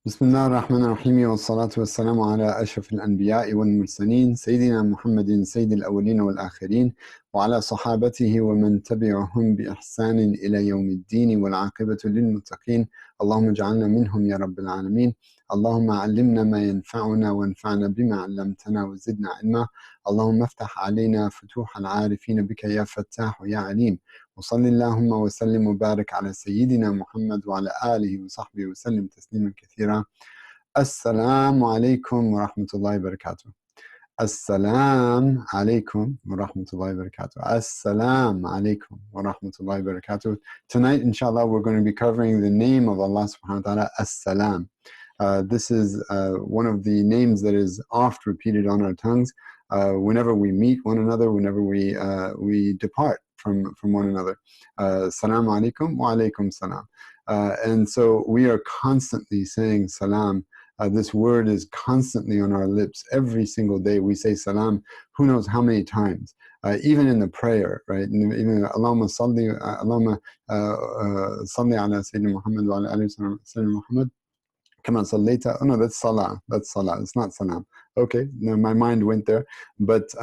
بسم الله الرحمن الرحيم والصلاة والسلام على أشرف الأنبياء والمرسلين سيدنا محمد سيد الأولين والآخرين وعلى صحابته ومن تبعهم بإحسان إلى يوم الدين والعاقبة للمتقين. اللهم اجعلنا منهم يا رب العالمين. اللهم علمنا ما ينفعنا وانفعنا بما علمتنا وزدنا علما. اللهم افتح علينا فتوح العارفين بك يا فتاح يا عليم. وصل اللهم وسلم وبارك على سيدنا محمد وعلى آله وصحبه وسلم تسليما كثيرا. السلام عليكم ورحمة الله وبركاته. السلام عليكم ورحمة الله وبركاته. السلام عليكم ورحمة الله وبركاته. Tonight, inshallah, we're going to be covering the name of Allah subhanahu wa ta'ala, As-Salam. This is one of the names that is oft repeated on our tongues whenever we meet one another, whenever we depart from one another. Salaam alaikum wa alaikum salam. And so we are constantly saying salam. This word is constantly on our lips. Every single day we say salam, who knows how many times. Even in the prayer, right? Even Allahumma salli ala Sayyidina Muhammad wa ala Sayyidina Muhammad. Kama sallaita. Oh no, that's salah. That's salah. It's not salam. Okay, no, my mind went there. But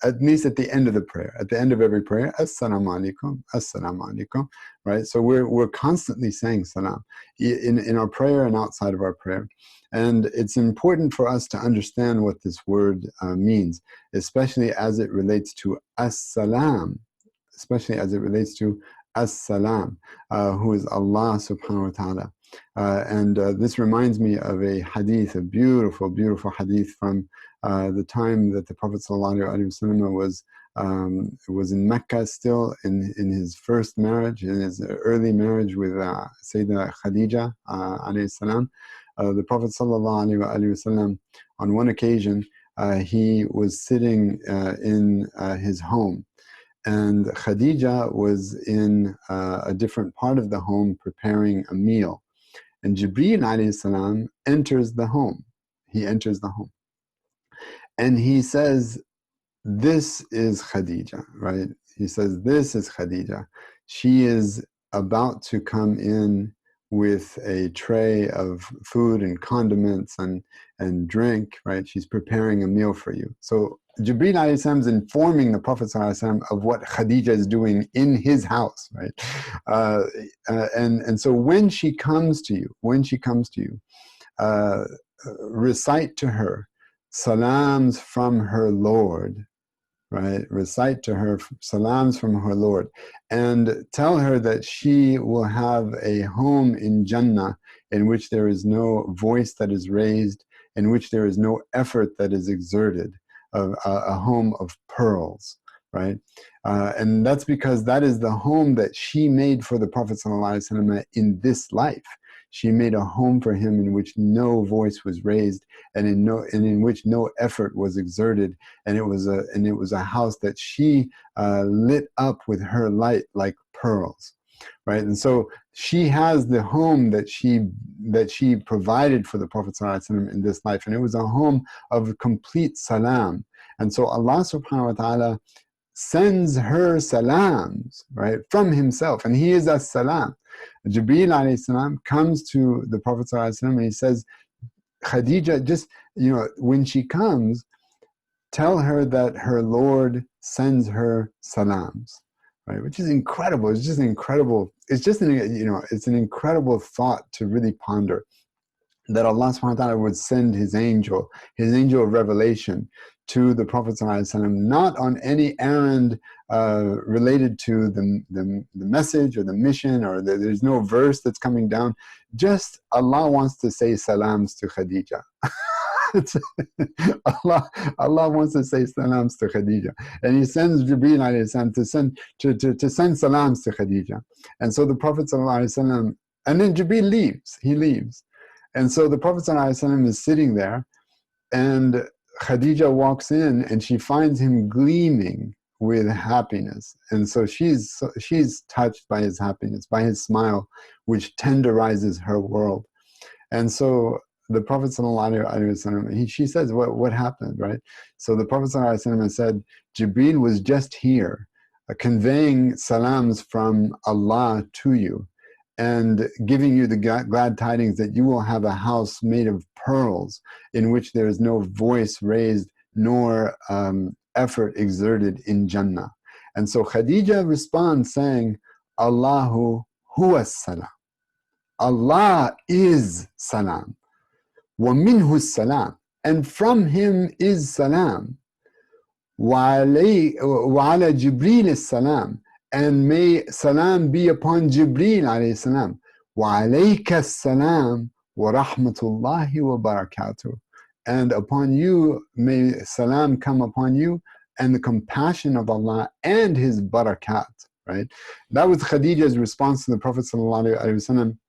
at least at the end of the prayer, at the end of every prayer, assalamu alaikum, assalamu alaikum, right? So we're constantly saying salam in our prayer and outside of our prayer. And it's important for us to understand what this word means, especially as it relates to as-salam, especially as it relates to as-salam, who is Allah subhanahu wa ta'ala. And this reminds me of a hadith, a beautiful, beautiful hadith from the time that the Prophet ﷺ was in Mecca, still in his first marriage, in his early marriage with Sayyidah Khadija, alayhi salam. The Prophet ﷺ, on one occasion, he was sitting in his home, and Khadija was in a different part of the home preparing a meal. And Jibreel alayhi salam enters the home. He enters the home. And he says, this is Khadija, right? He says, this is Khadija. She is about to come in with a tray of food and condiments and drink, right? She's preparing a meal for you. So Jibreel alayhi salam is informing the Prophet ﷺ of what Khadija is doing in his house, right? And so when she comes to you, recite to her salams from her Lord, right? Recite to her salams from her Lord, and tell her that she will have a home in Jannah in which there is no voice that is raised, in which there is no effort that is exerted, a home of pearls, right? And that's because that is the home that she made for the Prophet ﷺ in this life. She made a home for him in which no voice was raised, and in which no effort was exerted, and it was a house that she lit up with her light like pearls, right? And so she has the home that she provided for the Prophet ﷺ in this life, and it was a home of complete salam. And so Allah subhanahu wa ta'ala sends her salams, right, from himself, and he is as-salam. Jibreel alayhi salam comes to the Prophet ﷺ and he says, Khadija, just, when she comes, tell her that her Lord sends her salams, right? Which is incredible. It's just incredible. It's just it's an incredible thought to really ponder, that Allah subhanahu wa ta'ala would send his angel of revelation to the Prophet ﷺ, not on any errand related to the message or the mission, or there's no verse that's coming down. Just Allah wants to say salams to Khadija. Allah wants to say salams to Khadija, and he sends Jibreel alayhi salam to send salams to Khadija. And so the Prophet ﷺ, and then Jibreel leaves. He leaves. And so the Prophet ﷺ is sitting there, and Khadija walks in and she finds him gleaming with happiness. And so she's touched by his happiness, by his smile, which tenderizes her world. And so the Prophet ﷺ, she says, what happened, right? So the Prophet ﷺ said, Jibreel was just here conveying salams from Allah to you. and giving you the glad tidings that you will have a house made of pearls in which there is no voice raised nor effort exerted in Jannah. And so Khadija responds saying, Allahu huwa salam. Allah is salam. Wa minhu salam. And from him is salam. Wa ala Jibreel salam. And may salam be upon Jibreel alayhi salam. Wa alayka salam wa rahmatullahi wa barakatuh. And upon you may salam come upon you and the compassion of Allah and his barakat, right? That was Khadija's response to the Prophet sallallahu alaihi wasallam.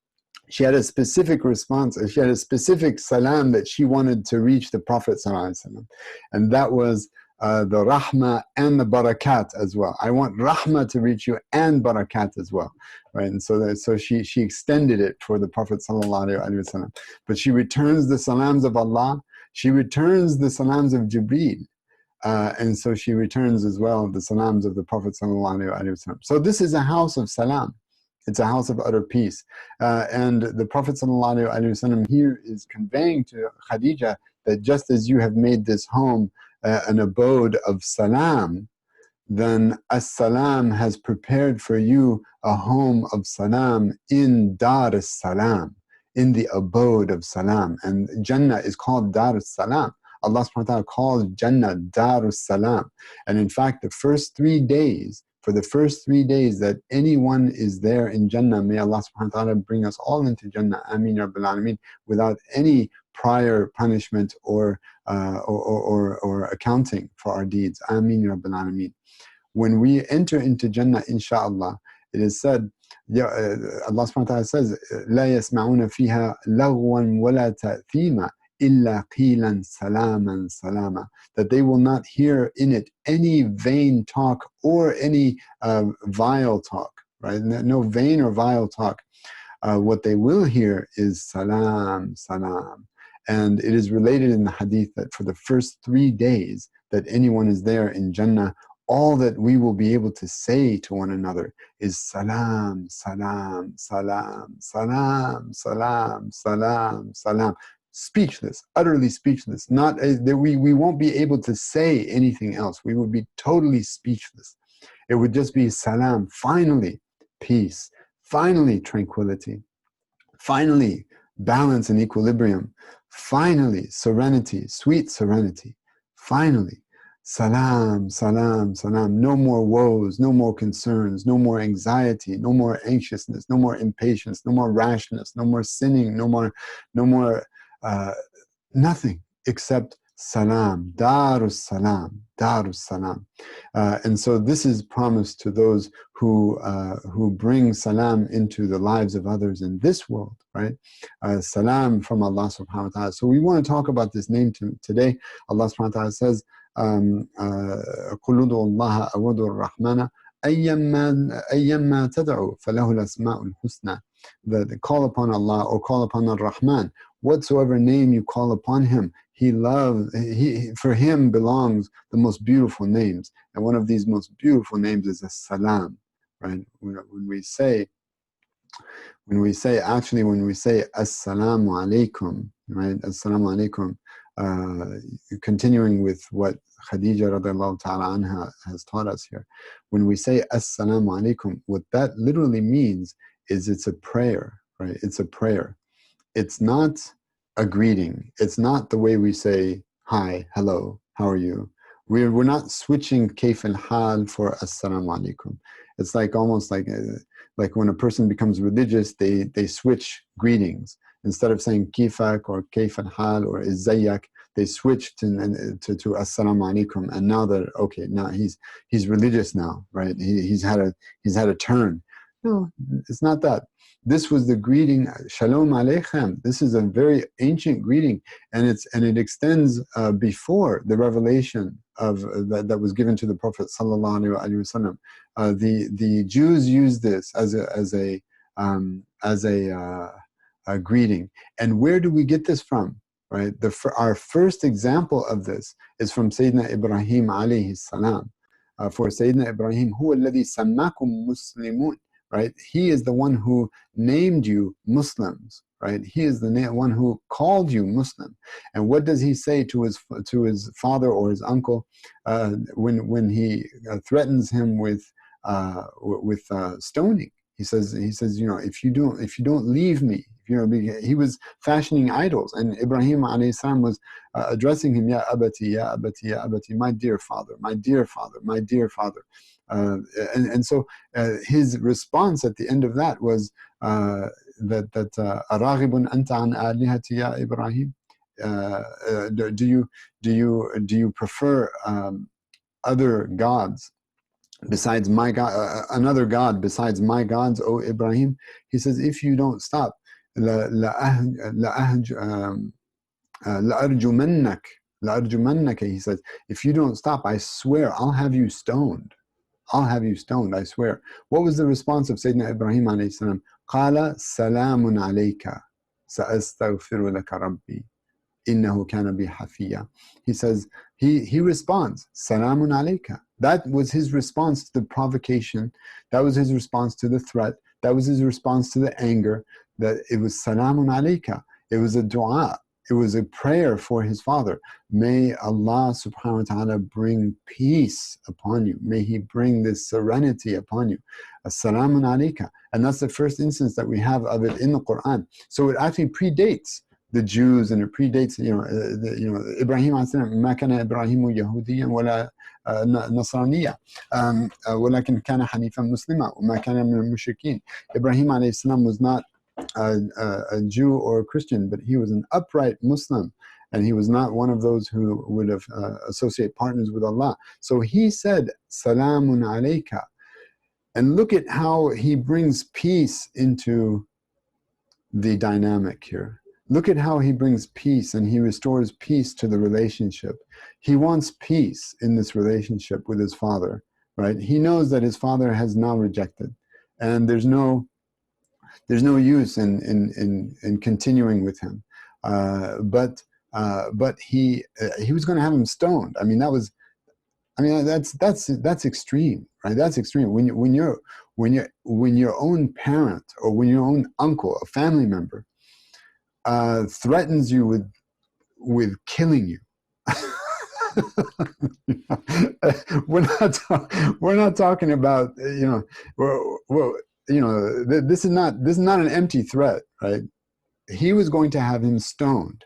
She had a specific response, she had a specific salam that she wanted to reach the Prophet sallallahu alaihi wasallam. And that was the rahmah and the barakat as well. I want rahmah to reach you and barakat as well, right? And so she extended it for the Prophet sallallahu alaihi wasallam. But she returns the salams of Allah, she returns the salams of Jibreel, and so she returns as well the salams of the Prophet sallallahu alaihi wasallam. So this is a house of salam. It's a house of utter peace. And the Prophet sallallahu alaihi wasallam here is conveying to Khadija that just as you have made this home an abode of salam, then as-salam has prepared for you a home of salam in Dar as-salam, in the abode of salam. And Jannah is called Dar as-salam. Allah subhanahu wa ta'ala calls Jannah Dar as-salam. And in fact, for the first 3 days that anyone is there in Jannah, may Allah subhanahu wa ta'ala bring us all into Jannah, Ameen Rabbil Alameen, without any prior punishment or accounting for our deeds. Ameen Rabbil Alameen. When we enter into Jannah, inshaAllah, it is said, Allah subhanahu wa ta'ala says, لا يسمعون فيها لغوا ولا تأثيما إلا قيلا سلاما سلاما, that they will not hear in it any vain talk or any vile talk, right? No vain or vile talk. What they will hear is salam, salam. And it is related in the hadith that for the first 3 days that anyone is there in Jannah, all that we will be able to say to one another is salam, salam, salam, salam, salam, salam, salam. Speechless, utterly speechless. Not that we won't be able to say anything else. We will be totally speechless. It would just be salam. Finally, peace. Finally, tranquility. Finally, balance and equilibrium. Finally, serenity, sweet serenity. Finally, salam, salam, salam. No more woes, no more concerns, no more anxiety, no more anxiousness, no more impatience, no more rashness, no more sinning, no more nothing except salam, darus salam, darus salam. And so this is promised to those who bring salam into the lives of others in this world, right? Salam from Allah subhanahu wa ta'ala. So we want to talk about this name today. Allah subhanahu wa ta'ala says, قُلُ ادْعُوا اللَّهَ أَوْ ادْعُوا الرَّحْمَنَ أَيَّمَّا تَدْعُوا فَلَهُ الْأَسْمَاءُ الْحُسْنَى. The call upon Allah or call upon al-Raḥmān. Whatsoever name you call upon him, for him belongs the most beautiful names. And one of these most beautiful names is as-salam, right? When we say assalamu alaikum, right? Assalamu alaikum, continuing with what Khadija radiallahu ta'ala anha has taught us here. When we say assalamu alaikum, what that literally means is it's a prayer, right? It's a prayer. It's not a greeting. It's not the way we say, hi, hello, how are you? We're not switching kayf al-hal for assalamu alaikum. It's like almost like when a person becomes religious, they switch greetings. Instead of saying kifak or kayf al-hal or izzayak, they switched to assalamu alaikum. And now they're okay. Now he's religious now, right? He's had a turn. No, it's not that. This was the greeting, Shalom Aleichem. This is a very ancient greeting, and it extends before the revelation of that was given to the Prophet sallallahu alaihi wasallam. The Jews used this as a greeting. And where do we get this from? Right. Our first example of this is from Sayyidina Ibrahim alayhi salam. For Sayyidina Ibrahim, huwa alladhi sammakum muslimun. right? He is the one who named you Muslims, right? He is the one who called you Muslim. And what does he say to his father or his uncle when he threatens him with stoning? He says, you know, if you don't leave me, you know, he was fashioning idols, and Ibrahim alayhi salam was addressing him, ya abati, ya abati, ya abati, my dear father, my dear father, my dear father. And so his response at the end of that was that araghibun anta an alihati ya Ibrahim? Do you prefer other gods besides my God, another God besides my gods, O Ibrahim? He says, if you don't stop, لأرجمنك, he says, if you don't stop, I swear I'll have you stoned. I'll have you stoned, I swear. What was the response of Sayyidina Ibrahim alayhi salam? قال سلام عليك سأستغفر لك ربي إنه كان بي حفيا. He says, he responds, Salamun alayka. That was his response to the provocation. That was his response to the threat. That was his response to the anger. That it was Salamun alayka. It was a dua. It was a prayer for his father. May Allah subhanahu wa ta'ala bring peace upon you. May he bring this serenity upon you. As-salamun alayka. And that's the first instance that we have of it in the Quran. So it actually predates the Jews, and it predates, Ibrahim alayhi salam. ما كان إبراهيم يهوديا ولا نصرانيا ولكن كان حنيفا مسلما وما كان من المشركين. Ibrahim alayhi salam was not a Jew or a Christian, but he was an upright Muslim, and he was not one of those who would have associate partners with Allah. So he said, Salamun alayka. And look at how he brings peace into the dynamic here. Look at how he brings peace, and he restores peace to the relationship. He wants peace in this relationship with his father, right? He knows that his father has now rejected, and there's no use in continuing with him. But he was going to have him stoned. I mean, that's extreme, right? That's extreme. When your own parent, or when your own uncle, a family member, threatens you with killing you. We're not talking about, this is not an empty threat, right? He was going to have him stoned,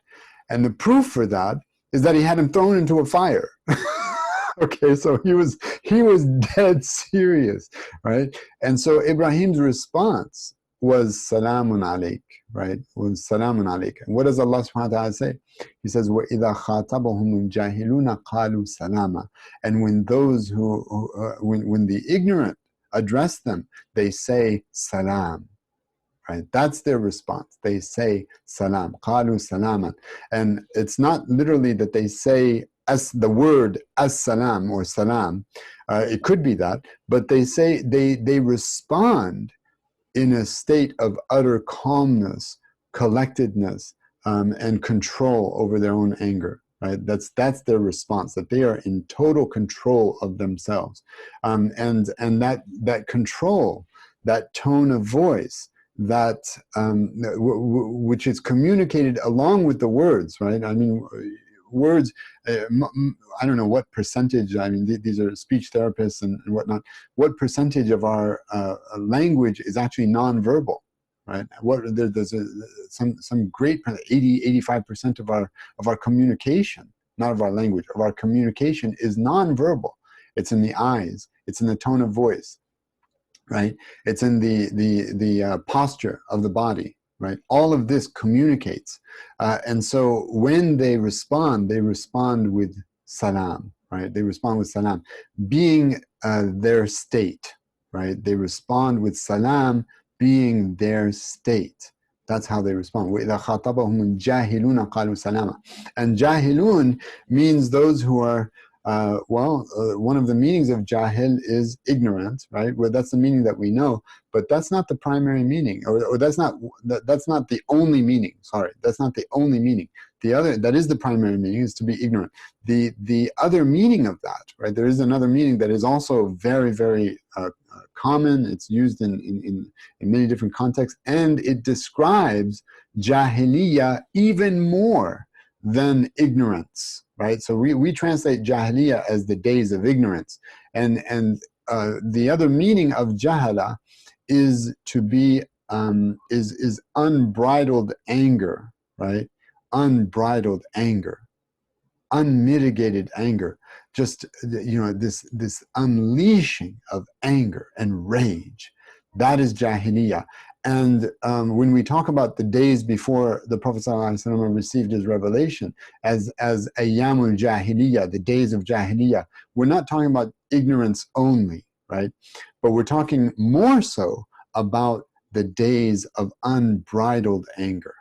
and the proof for that is that he had him thrown into a fire. Okay, so he was dead serious, right? And so Ibrahim's response was Salamun alayk, right? Was Salamun alayk. And what does Allah subhanahu wa ta'ala say? He says, وَإِذَا خَاطَبَهُمُ الْجَاهِلُونَ قَالُوا سَلَامًا. And when those when the ignorant address them, they say salam, right? That's their response. They say salam, قَالُوا سَلَامًا. And it's not literally that they say the word as-salam or salam. It could be that, but they say, they respond in a state of utter calmness, collectedness, and control over their own anger, right? That's their response, that they are in total control of themselves. And that control, that tone of voice, that which is communicated along with the words, right? I mean, words, I don't know what percentage, I mean, these are speech therapists and whatnot, what percentage of our language is actually nonverbal, right? There's some great 85% of our communication, not of our language, of our communication is nonverbal. It's in the eyes, it's in the tone of voice, right? It's in the posture of the body, right? All of this communicates. And so when they respond with salam, right? They respond with salam, being their state, right? They respond with salam, being their state. That's how they respond. وَإِذَا خَاطَبَهُمُ الْجَاهِلُونَ قَالُوا سَلَامًا. And jahilun means those who are, one of the meanings of jahil is ignorant, right? Well, that's the meaning that we know, but that's not the primary meaning, or that's not the only meaning. Sorry, that's not the only meaning. The other, that is the primary meaning, is to be ignorant. The other meaning of that, right? There is another meaning that is also very, very common. It's used in many different contexts, and it describes jahiliyyah even more than ignorance, right? So we translate jahiliyyah as the days of ignorance, and the other meaning of jahala is to be is unbridled anger, right? Unbridled anger, unmitigated anger, just, you know, this unleashing of anger and rage. That is jahiliyyah. And when we talk about the days before the Prophet ﷺ received his revelation as ayyamul jahiliyyah, the days of jahiliyyah, we're not talking about ignorance only, right? But we're talking more so about the days of unbridled anger,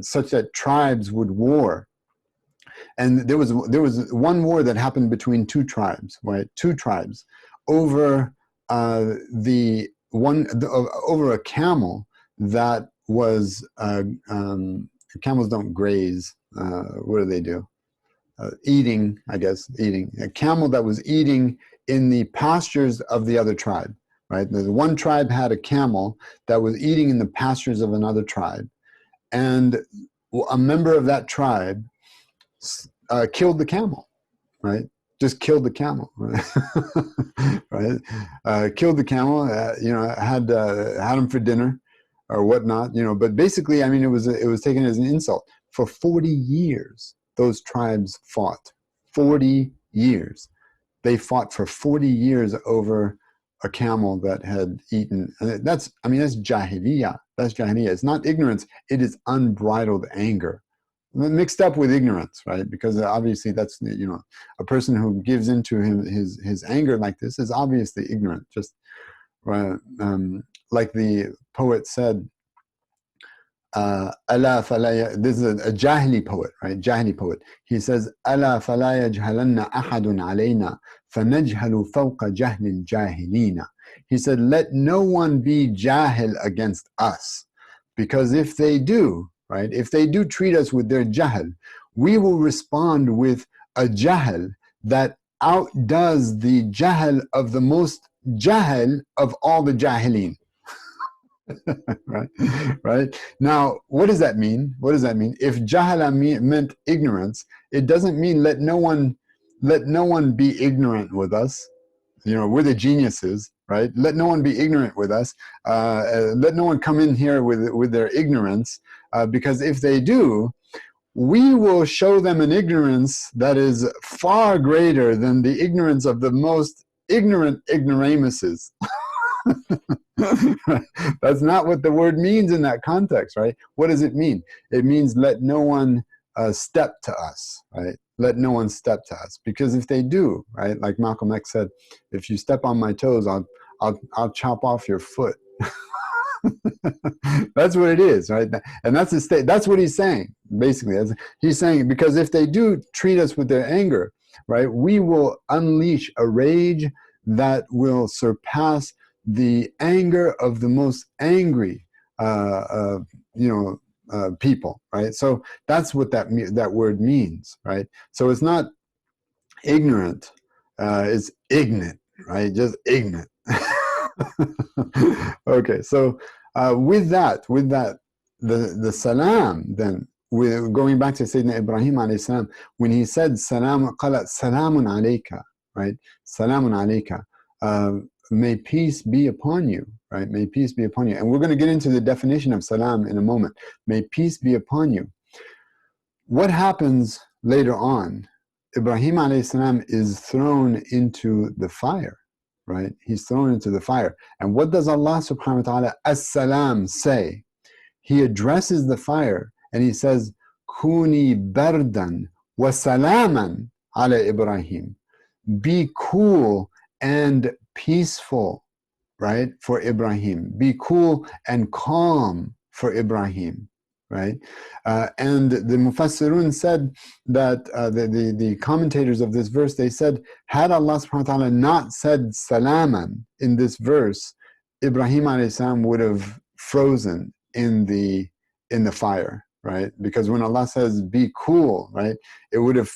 such that tribes would war. And there was one war that happened between two tribes, right? Two tribes over over a camel that was camels don't graze. What do they do? Eating, I guess, eating. A camel that was eating in the pastures of the other tribe, right? The one tribe had a camel that was eating in the pastures of another tribe, and a member of that tribe killed the camel, right? Just killed the camel, right? Right? Killed the camel. You know, had him for dinner, or whatnot. You know, but basically, I mean, it was taken as an insult. For 40 years, those tribes fought. 40 years, they fought for 40 years over a camel that had eaten. And that's jahiliyyah. That's jahiliyyah. It's not ignorance. It is unbridled anger, mixed up with ignorance, right? Because obviously that's, you know, a person who gives into his anger like this is obviously ignorant. Just like the poet said, "Ala falaya." This is a Jahili poet, right? Jahili poet. He says, "Ala falaya yajhalanna ahadun alayna, fanajhalu fawqa jahlil jahilina." He said, "Let no one be jahil against us, because if they do, right? If they do treat us with their jahl, we will respond with a jahl that outdoes the jahl of the most jahl of all the jahilin." Right? Right? Now, what does that mean? What does that mean? If jahala meant ignorance, it doesn't mean let no one be ignorant with us. You know, we're the geniuses, right? Let no one be ignorant with us. Let no one come in here with their ignorance, because if they do, we will show them an ignorance that is far greater than the ignorance of the most ignorant ignoramuses. That's not what the word means in that context, right? What does it mean? It means let no one step to us, right? Let no one step to us, because if they do, right, like Malcolm X said, if you step on my toes, I'll chop off your foot. That's what it is, right? And that's what he's saying, basically. He's saying, because if they do treat us with their anger, right, we will unleash a rage that will surpass the anger of the most angry, people, right? So that's what that word means, right? So it's not ignorant, it's ignorant, right? Just ignorant. Okay, so with that, the salam, then we're going back to Sayyidina Ibrahim alayhi salam, when he said salam, qala salamun alayka, right? Salamun alayka. May peace be upon you, right? May peace be upon you. And we're going to get into the definition of salam in a moment. May peace be upon you. What happens later on? Ibrahim alayhi salam is thrown into the fire, right? He's thrown into the fire. And what does Allah subhanahu wa ta'ala as-salam say? He addresses the fire and he says, Kuni bardan wa salaman ala Ibrahim. Be cool and peaceful, right, for Ibrahim. Be cool and calm for Ibrahim, right? And the Mufassirun said that, the commentators of this verse, they said, had Allah subhanahu wa ta'ala not said salaman in this verse, Ibrahim alayhi salam would have frozen in the fire, right? Because when Allah says be cool, right, he would have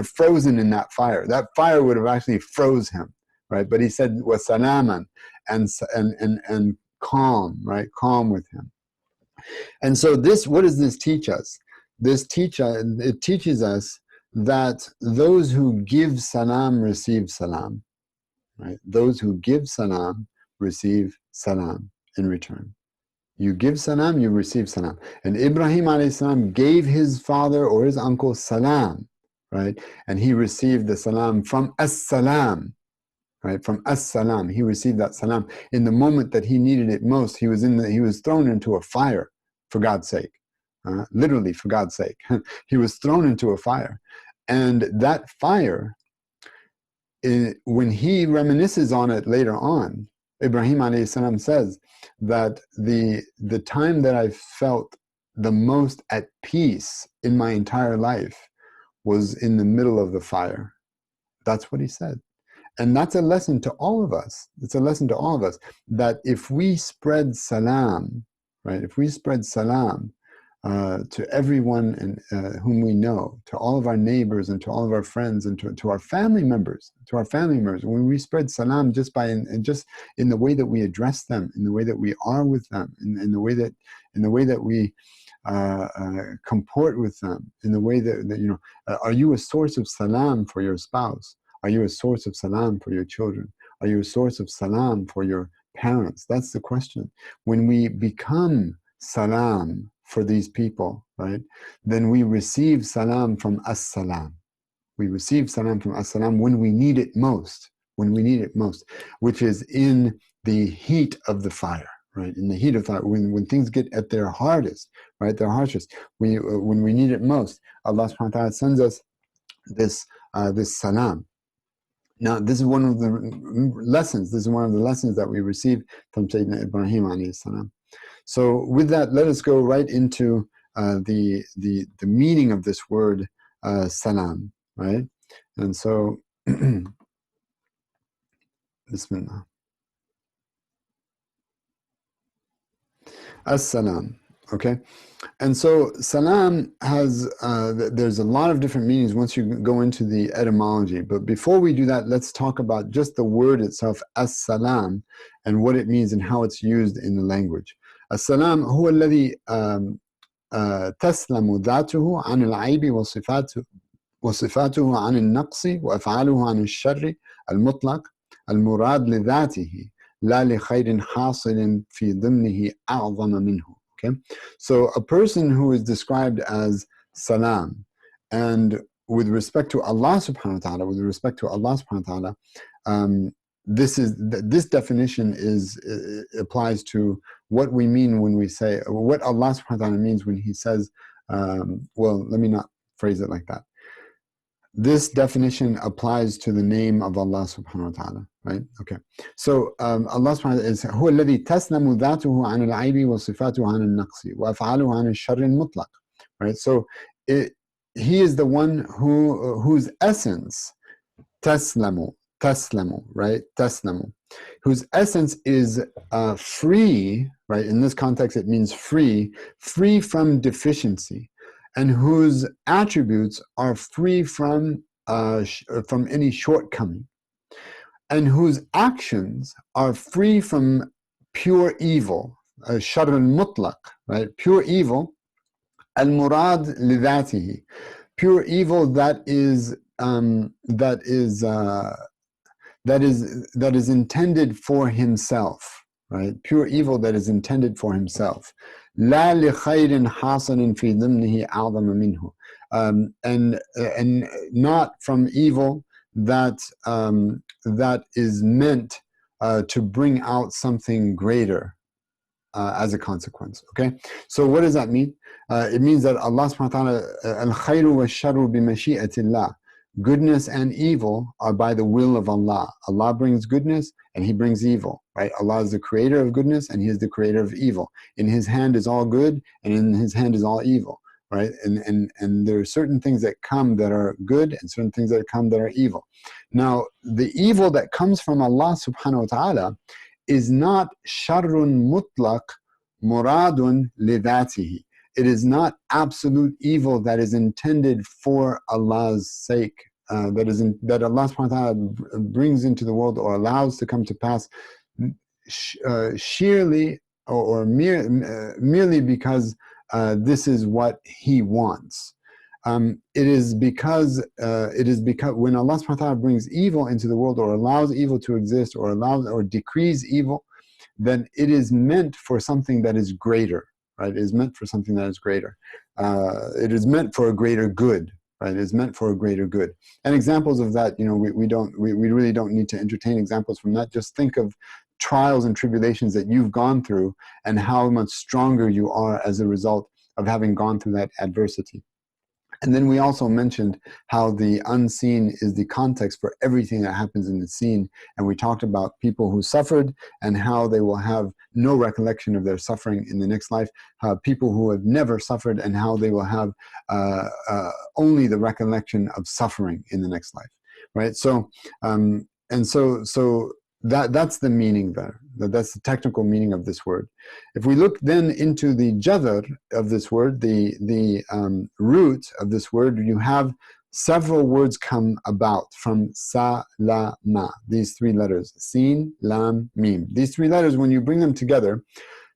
frozen in that fire. That fire would have actually froze him, right? But he said وَسَلَامًا, and calm, right? Calm with him. And so this, what does this teach us? It teaches us that those who give salam receive salam, right? Those who give salam receive salam in return. You give salam, you receive salam. And Ibrahim alayhi salam gave his father or his uncle salam, right? And he received the salam from as-salam, right? From as-salam. He received that salam in the moment that he needed it most. He was thrown into a fire, for God's sake. Literally, for God's sake. He was thrown into a fire. And that fire, when he reminisces on it later on, Ibrahim alayhi salam says that the time that I felt the most at peace in my entire life was in the middle of the fire. That's what he said. And that's a lesson to all of us. It's a lesson to all of us that if we spread salam, right? If we spread salam to everyone whom we know, to all of our neighbors and to all of our friends and to our family members, when we spread salam just in the way that we address them, in the way that we are with them, in the way that we comport with them, in the way that you know, are you a source of salam for your spouse? Are you a source of salam for your children? Are you a source of salam for your parents? That's the question. When we become salam for these people, right, then we receive salam from as-salam. We receive salam from as-salam when we need it most, which is in the heat of the fire, right? In the heat of fire, when things get at their hardest, right, their harshest, when we need it most, Allah subhanahu wa ta'ala sends us this salam. Now, this is one of the lessons. This is one of the lessons that we receive from Sayyidina Ibrahim alayhi salam. So, with that, let us go right into the meaning of this word salam, right? And so, Bismillah. As-salam. Okay, and so salam has, there's a lot of different meanings once you go into the etymology. But before we do that, let's talk about just the word itself, as-salam, and what it means and how it's used in the language. As-salam هو الذي تسلم ذاته عن العيب وصفاته عن النقص وأفعاله عن الشر المطلق المراد لذاته لا لخير حاصل في ضمنه أعظم منه. Okay, so a person who is described as salam, and with respect to Allah subhanahu wa ta'ala, this definition applies to what we mean when we say, what Allah subhanahu wa ta'ala means when he says, well, let me not phrase it like that. This definition applies to the name of Allah subhanahu wa ta'ala, right? Okay. So Allah subhanahu wa ta'ala is هو الذي تسلم ذاته عن العيب وصفاته عن النقص وأفعاله عن الشر المطلق. Right? So he is the one whose essence تسلم, right? تسلم, whose essence is free, right? In this context it means free from deficiency, and whose attributes are free from any shortcoming, and whose actions are free from pure evil, sharr al-mutlaq, right? Pure evil, al-murad lidhatihi, pure evil that is intended for himself, right? Pure evil that is intended for himself. لا لخير حاصل في ضمنه أعظم منه, and not from evil that is meant to bring out something greater as a consequence. Okay, so what does that mean? It means that Allah subhanahu wa ta'ala, al-khayru wa-sharru bi-mashi'atillah, goodness and evil are by the will of Allah. Allah brings goodness and he brings evil, right? Allah is the creator of goodness and he is the creator of evil. In his hand is all good and in his hand is all evil, right? And there are certain things that come that are good and certain things that come that are evil. Now, the evil that comes from Allah subhanahu wa ta'ala is not sharrun mutlaq muradun lidhatihi. It is not absolute evil that is intended for Allah's sake, that Allah subhanahu wa ta'ala brings into the world or allows to come to pass sheerly merely because this is what He wants. It is because when Allah subhanahu wa ta'ala brings evil into the world or allows evil to exist or allows or decrees evil, then it is meant for something that is greater, right? It is meant for something that is greater. It is meant for a greater good, right? It is meant for a greater good. And examples of that, you know, we really don't need to entertain examples from that. Just think of trials and tribulations that you've gone through and how much stronger you are as a result of having gone through that adversity. And then we also mentioned how the unseen is the context for everything that happens in the seen. And we talked about people who suffered and how they will have no recollection of their suffering in the next life. People who have never suffered and how they will have only the recollection of suffering in the next life, right? So, that's the meaning there. That's the technical meaning of this word. If we look then into the jadr of this word, the root of this word, you have several words come about from salama, these three letters, sin, lam, mim. These three letters, when you bring them together,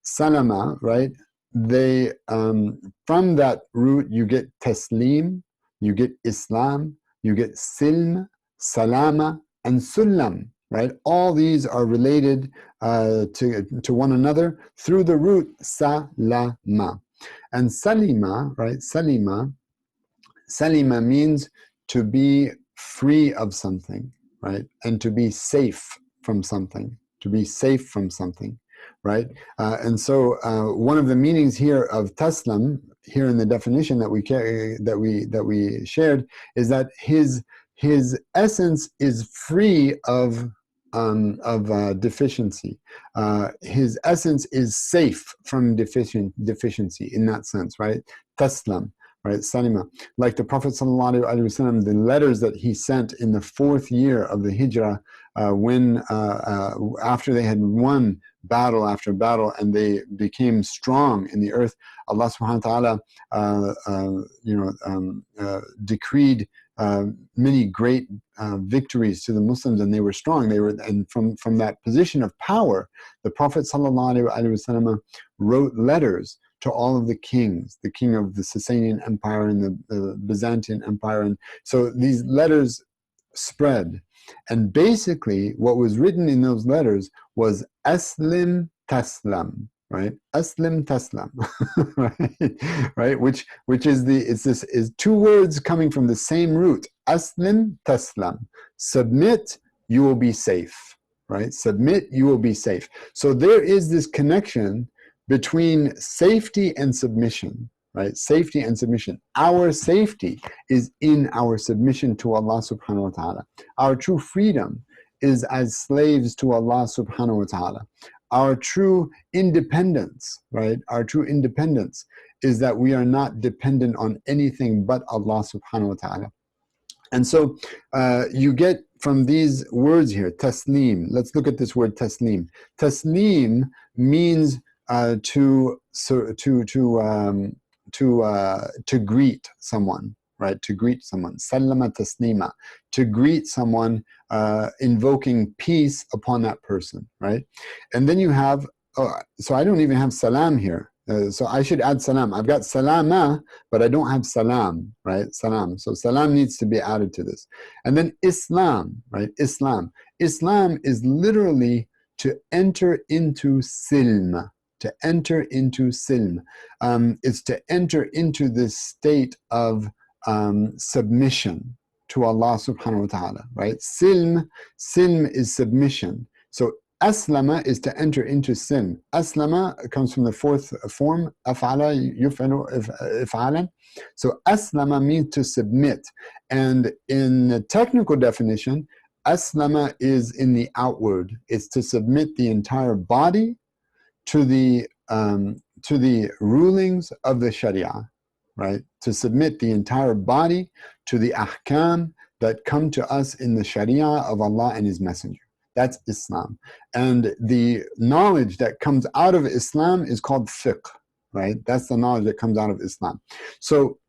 salama, right, they, from that root you get taslim, you get Islam, you get silm, salama, and sullam. Right? All these are related to one another through the root salama. And salima, right? Salima means to be free of something, right? And to be safe from something, right? And so one of the meanings here of taslam, here in the definition that we shared, is that his essence is free of deficiency. His essence is safe from deficiency in that sense, right? Taslam, right? Salima. Like the Prophet ﷺ, the letters that he sent in the 4th year of the Hijrah, when after they had won battle after battle and they became strong in the earth, Allah subhanahu wa ta'ala decreed many great victories to the Muslims, and they were strong. And from that position of power, the Prophet ﷺ wrote letters to all of the kings, the king of the Sasanian Empire and the Byzantine Empire. And so these letters spread. And basically what was written in those letters was Aslim Taslam, right? Aslim Taslam, right? Which is two words coming from the same root. Aslim Taslam. Submit, you will be safe, right? Submit, you will be safe. So there is this connection between safety and submission, right? Safety and submission. Our safety is in our submission to Allah subhanahu wa ta'ala. Our true freedom is as slaves to Allah subhanahu wa ta'ala. Our true independence, right? Our true independence is that we are not dependent on anything but Allah subhanahu wa ta'ala. And so you get from these words here, taslim. Let's look at this word taslim. Taslim means to greet someone, right? To greet someone. Sallama taslima. To greet someone, invoking peace upon that person, right? And then you have, so I don't even have salam here. So I should add salam. I've got salama, but I don't have salam, right? Salam. So salam needs to be added to this. And then Islam, right? Islam. Islam is literally to enter into silm. To enter into silm. It's to enter into this state of submission to Allah subhanahu wa ta'ala, right? Silm is submission. So aslama is to enter into silm. Aslama comes from the 4th form, af'ala yuf'alu if'alan. So aslama means to submit. And in the technical definition, aslama is in the outward. It's to submit the entire body to the rulings of the Sharia, right? To submit the entire body to the ahkam that come to us in the Sharia of Allah and His Messenger. That's Islam. And the knowledge that comes out of Islam is called fiqh, right? That's the knowledge that comes out of Islam. So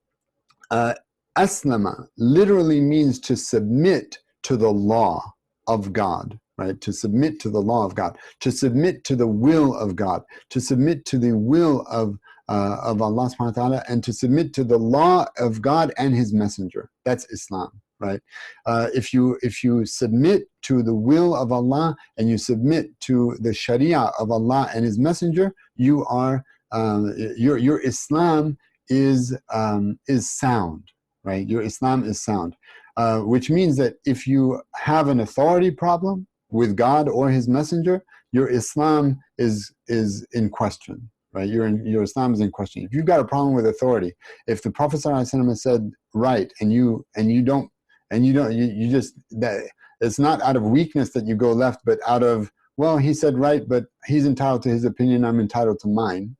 aslama literally means to submit to the law of God, right? To submit to the law of God, to submit to the will of God, to submit to the will of Allah subhanahu wa ta'ala, and to submit to the law of God and His Messenger. That's Islam, right? If you submit to the will of Allah and you submit to the Sharia of Allah and His Messenger, you are your Islam is sound, right? Your Islam is sound, which means that if you have an authority problem with God or His Messenger, your Islam is in question, right? Your Islam is in question. If you've got a problem with authority, if the Prophet ﷺ has said right and you just, that it's not out of weakness that you go left, but out of, well, he said right, but he's entitled to his opinion, I'm entitled to mine,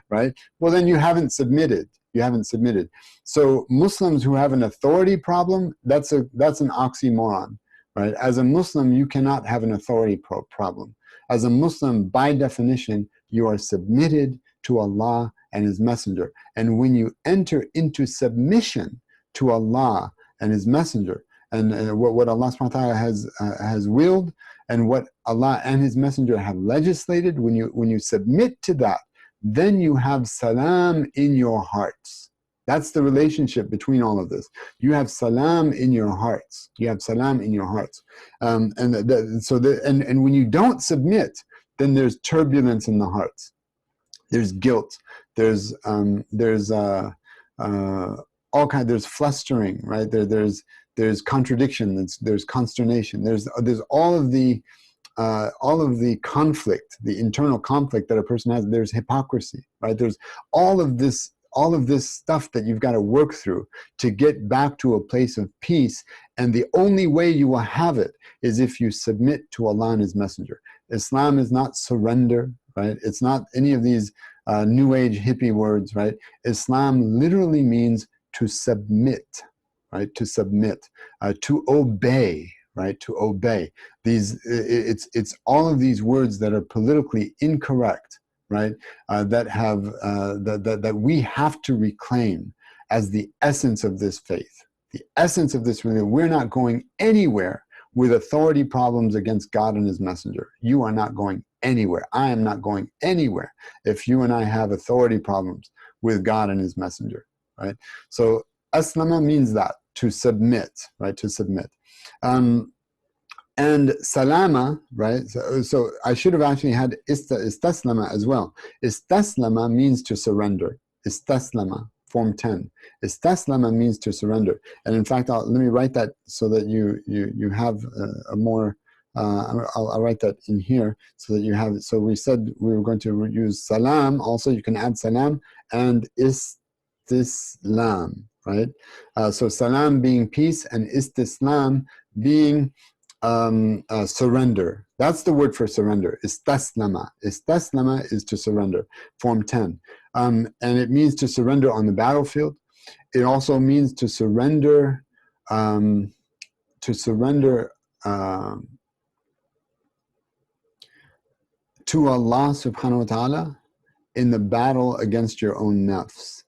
right? Well, then you haven't submitted. You haven't submitted. So Muslims who have an authority problem, that's an oxymoron, right? As a Muslim, you cannot have an authority problem. As a Muslim, by definition, you are submitted to Allah and His Messenger. And when you enter into submission to Allah and His Messenger, and what Allah subhanahu wa ta'ala has willed, and what Allah and His Messenger have legislated, when you submit to that, then you have salam in your hearts. That's the relationship between all of this. You have salam in your hearts. You have salam in your hearts. And when you don't submit, then there's turbulence in the hearts. There's guilt. There's all kind. There's flustering, right? There's contradiction. There's consternation. There's all of the conflict, the internal conflict that a person has. There's hypocrisy, right? There's all of this stuff that you've got to work through to get back to a place of peace. And the only way you will have it is if you submit to Allah and His Messenger. Islam is not surrender, right? It's not any of these new age hippie words, right? Islam literally means to submit, right? To submit, to obey, right? To obey. It's all of these words that are politically incorrect, right? That we have to reclaim as the essence of this faith. The essence of this religion. We're not going anywhere with authority problems against God and His Messenger. You are not going anywhere. I am not going anywhere if you and I have authority problems with God and His Messenger, right? So aslama means that, to submit, right? To submit. And salama, right? So I should have actually had istaslama as well. Istaslama means to surrender. Istaslama, form 10. Istaslama means to surrender. And in fact, let me write that so that you have a more, I'll write that in here so that you have it. So we said we were going to use salam. Also, you can add salam and istislam, right? So salam being peace and istislam being surrender. That's the word for surrender. Istaslama. Istaslama is to surrender. Form 10. And it means to surrender on the battlefield. It also means to surrender to Allah subhanahu wa ta'ala in the battle against your own nafs,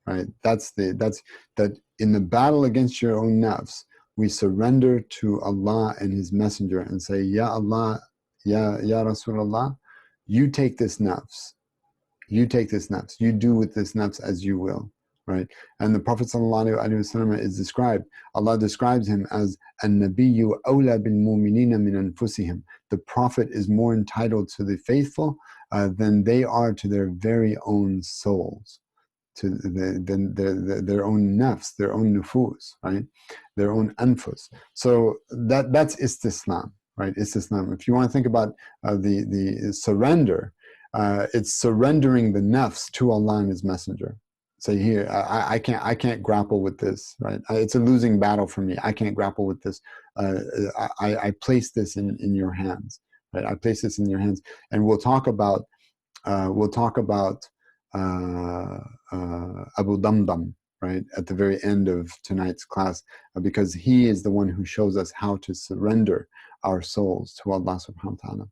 right? That's that in the battle against your own nafs, we surrender to Allah and His Messenger and say, Ya Allah, Ya Rasulullah, you take this nafs. You take this nafs. You do with this nafs as you will, right? And the Prophet ﷺ is described, Allah describes him as an-nabiyyu awla bil mu'minina min anfusihim. The Prophet is more entitled to the faithful than they are to their very own souls, to their own nafs, their own nufus, right? Their own anfus. So that's istislam, right? Istislam. If you want to think about the surrender, it's surrendering the nafs to Allah and His Messenger. Say here, I can't grapple with this, right? It's a losing battle for me. I can't grapple with this. I place this in your hands, right? I place this in your hands, and we'll talk about Abu Damdam, right, at the very end of tonight's class, because he is the one who shows us how to surrender our souls to Allah subhanahu wa ta'ala.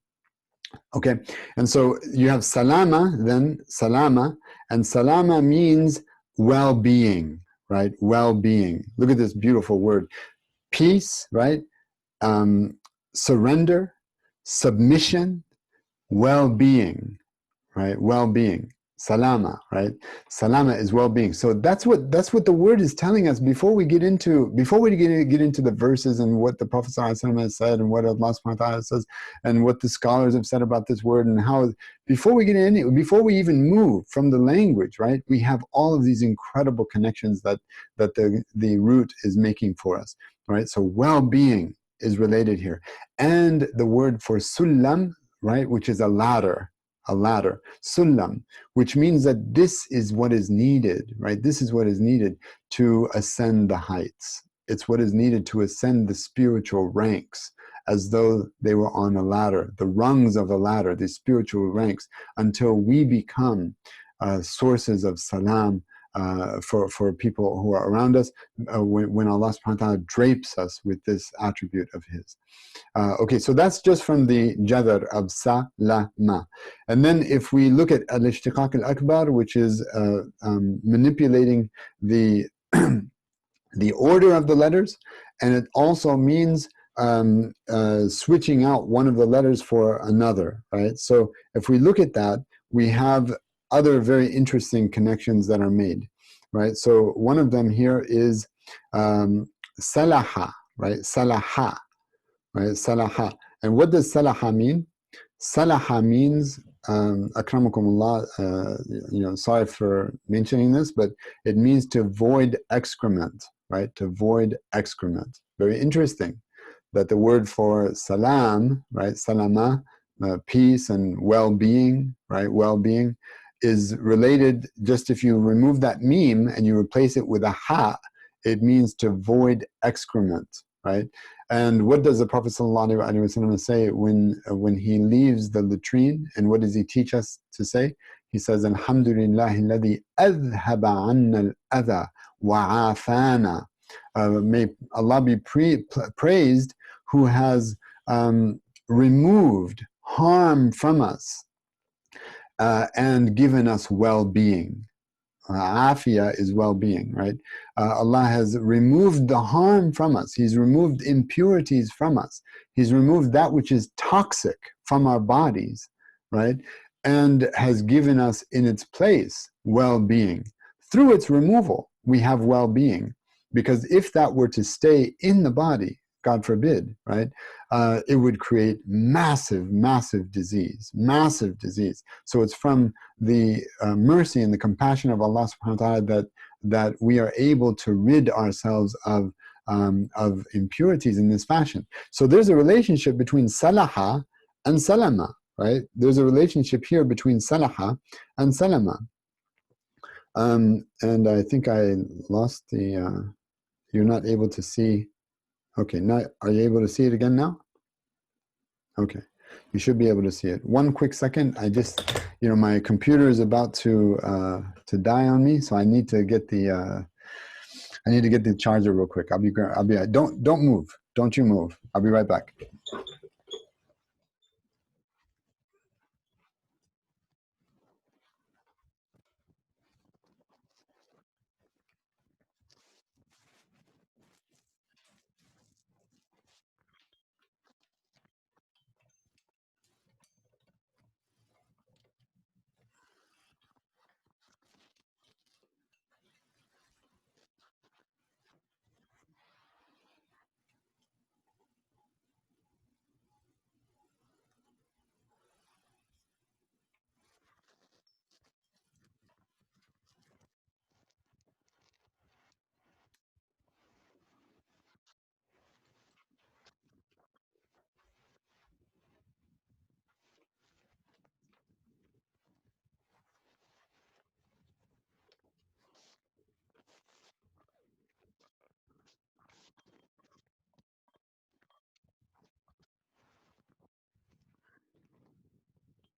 Okay, and so you have salama, then salama, and salama means well-being, right? Well-being. Look at this beautiful word. Peace, right? Surrender, submission, well-being, right? Well-being. Salama, right? Salama is well-being. So that's what the word is telling us before we get into the verses and what the Prophet ﷺ has said and what Allah subhanahu wa ta'ala says and what the scholars have said about this word and how, before we even move from the language, right? We have all of these incredible connections that the root is making for us, right? So well-being is related here. And the word for sullam, right, which is a ladder, sullam, which means that this is what is needed, right? This is what is needed to ascend the heights. It's what is needed to ascend the spiritual ranks, as though they were on a ladder, the rungs of a ladder, the spiritual ranks, until we become sources of salam for people who are around us, when Allah subhanahu wa ta'ala drapes us with this attribute of His. Okay, so that's just from the jadar of salama. And then if we look at al-ishtiqaq al-akbar, which is manipulating the the order of the letters, and it also means switching out one of the letters for another, right? So if we look at that, we have other very interesting connections that are made, right? So one of them here is salaha, right? Salaha, right? Salaha. And what does salaha mean? Salaha means, akramakumullah, sorry for mentioning this, but it means to void excrement, right? To void excrement. Very interesting that the word for salam, right? Salama, peace and well-being, right? Well-being is related. Just if you remove that meme and you replace it with a ha, it means to void excrement, right? And what does the Prophet ﷺ say when he leaves the latrine? And what does he teach us to say? He says, Alhamdulillahi alladhi adhaba anna al-adha wa afana. May Allah be praised who has removed harm from us and given us well-being. Afia is well-being, right? Allah has removed the harm from us. He's removed impurities from us. He's removed that which is toxic from our bodies, right? And has given us in its place well-being. Through its removal, we have well-being. Because if that were to stay in the body, God forbid, right? It would create massive, massive disease, massive disease. So it's from the mercy and the compassion of Allah subhanahu wa ta'ala that we are able to rid ourselves of impurities in this fashion. So there's a relationship between salaha and salama, right? There's a relationship here between salaha and salama. And I think I lost the, you're not able to see. Okay, now are you able to see it again now? Okay, you should be able to see it. One quick second, I just, my computer is about to die on me, so I need to get the charger real quick. I'll be don't move, don't you move. I'll be right back.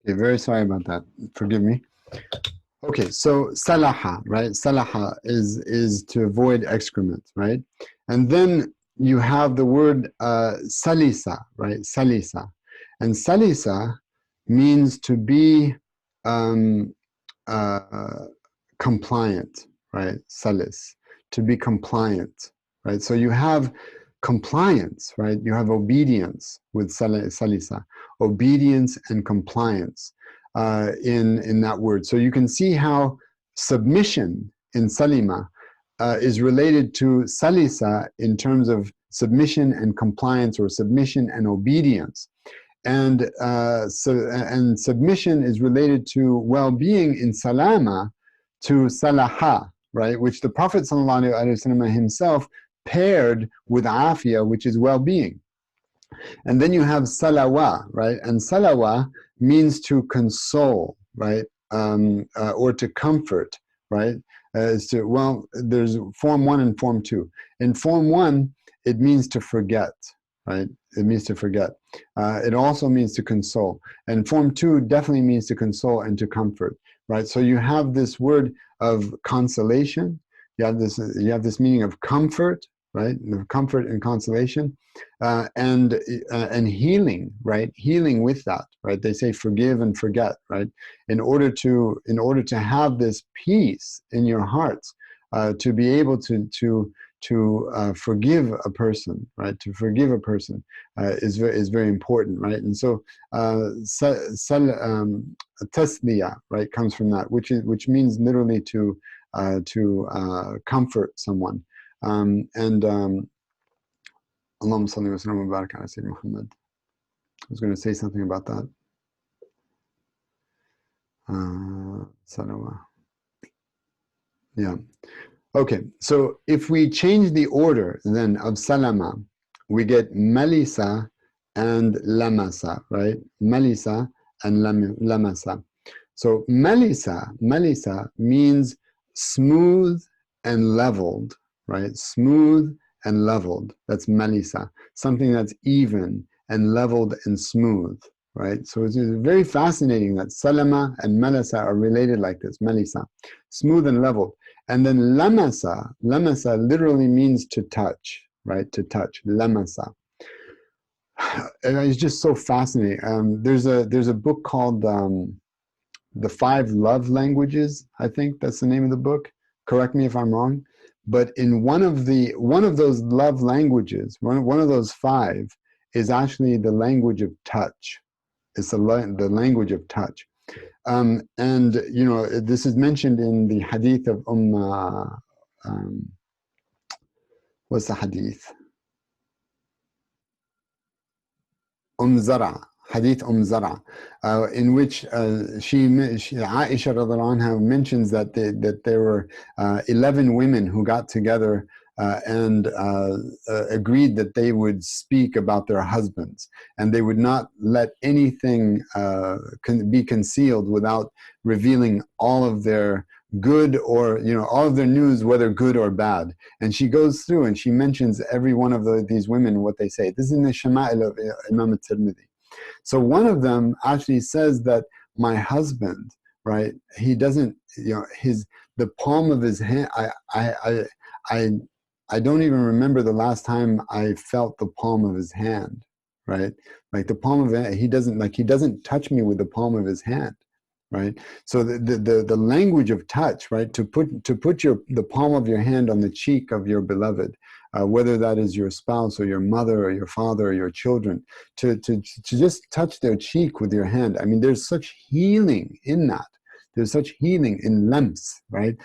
Okay, very sorry about that. Forgive me. Okay, so salaha, right? Salaha is to avoid excrement, right? And then you have the word salisa, right? Salisa. And salisa means to be compliant, right? Salis. to be compliant, right? So you have compliance, right? You have obedience with salisa, obedience and compliance in that word. So you can see how submission in salima is related to salisa in terms of submission and compliance, or submission and obedience. And submission is related to well-being in salama to salaha, right? Which the Prophet ﷺ himself paired with afia, which is well-being. And then you have salawa, right? And salawa means to console, right? Or to comfort, right? Well, there's form 1 and form 2. In form 1, it means to forget, right? It means to forget. It also means to console. And form 2 definitely means to console and to comfort, right? So you have this word of consolation. You have this meaning of comfort, right? Comfort and consolation, and healing, right? Healing with that, right? They say forgive and forget, right? In order to have this peace in your hearts, to be able to forgive a person, right? To forgive a person is very important, right? And so tasliya, right, comes from that, which means literally to comfort someone. And Allahumma salli wa sallam wa barak ala Sayyidina Muhammad. I was going to say something about that. Salawah. Yeah. Okay, so if we change the order then of salama, we get malisa and lamasa, right? Malisa and lamasa. So malisa means smooth and leveled, right? Smooth and leveled. That's malisa. Something that's even and leveled and smooth, right? So it's very fascinating that salama and malasa are related like this. Malisa, smooth and leveled. And then lamasa literally means to touch, right? To touch, lamasa. And it's just so fascinating. There's a book called The 5 Love Languages. I think that's the name of the book. Correct me if I'm wrong. But in one of those love languages, one of those 5 is actually the language of touch. It's the language of touch. And you know, this is mentioned in the hadith of what's the hadith? Zara, hadith Zara, in which Aisha radiallahu anha mentions that there were 11 women who got together and agreed that they would speak about their husbands, and they would not let anything be concealed without revealing all of their good, or all of their news, whether good or bad. And she goes through and she mentions every one of these women, what they say. This is in the Shama'il of Imam al-Tirmidhi. So one of them actually says that my husband, right, he doesn't, the palm of his hand, I don't even remember the last time I felt the palm of his hand, right? Like the palm of it, he doesn't touch me with the palm of his hand, right? So the language of touch, right? To put the palm of your hand on the cheek of your beloved, whether that is your spouse or your mother or your father or your children, to just touch their cheek with your hand. I mean, there's such healing in that. There's such healing in lamps, right?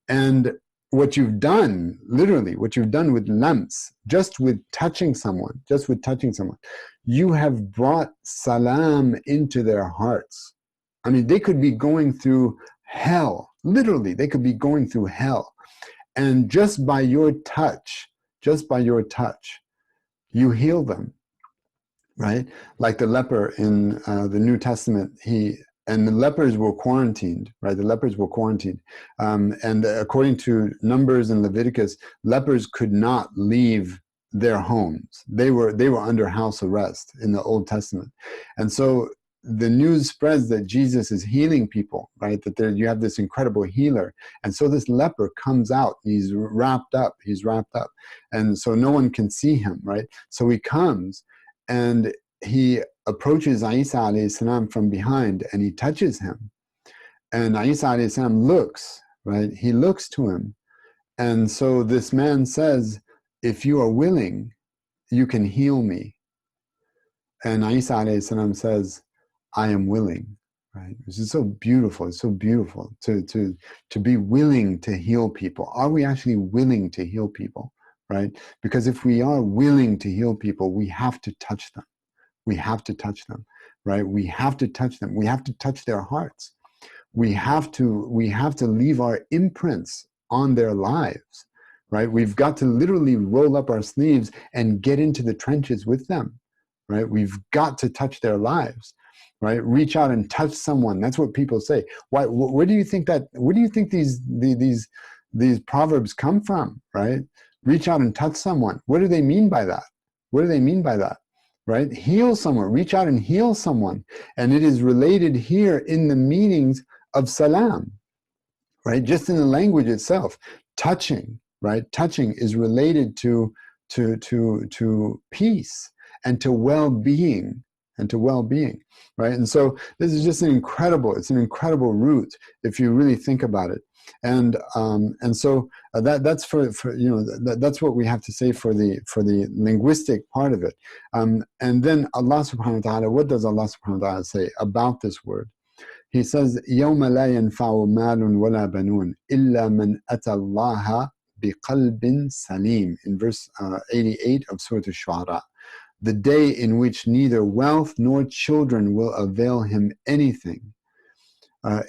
And what you've done, literally, what you've done with lamps, just with touching someone, you have brought salam into their hearts. I mean, they could be going through hell. Literally, they could be going through hell. And just by your touch, you heal them, right? Like the leper in the New Testament, and the lepers were quarantined, right? The lepers were quarantined. And according to Numbers and Leviticus, lepers could not leave their homes. They were under house arrest in the Old Testament. And so the news spreads that Jesus is healing people, right? That you have this incredible healer. And so this leper comes out, he's wrapped up. And so no one can see him, right? So he comes and he approaches Isa alayhi salam from behind and he touches him. And Isa alayhi salam looks, right? He looks to him And so this man says, if you are willing, you can heal me. And Isa alayhi salam says, I am willing. Right? This is so beautiful. It's so beautiful to be willing to heal people. Are we actually willing to heal people? Right? Because if we are willing to heal people, we have to touch them. We have to touch them. Right? We have to touch them. We have to touch their hearts. We have to leave our imprints on their lives. Right? We've got to literally roll up our sleeves and get into the trenches with them. Right? We've got to touch their lives. Right? Reach out and touch someone. That's what people say. Why? Where do you think these proverbs come from? Right? Reach out and touch someone. What do they mean by that? What do they mean by that? Right? Heal someone. Reach out and heal someone. And it is related here in the meanings of salam. Right? Just in the language itself, touching. Right? Touching is related to peace and to well-being. Right? And so this is just it's an incredible root if you really think about it. And so that's for that's what we have to say for the linguistic part of it. And then Allah subhanahu wa ta'ala, what does Allah subhanahu wa ta'ala say about this word? He says, يَوْمَ لَا يَنْفَعُ مَالٌ وَلَا بَنُونَ إِلَّا مَنْ أَتَى اللَّهَ بِقَلْبٍ سَلِيمٍ, in verse 88 of Surah Al-Shu'ara. The day in which neither wealth nor children will avail him anything,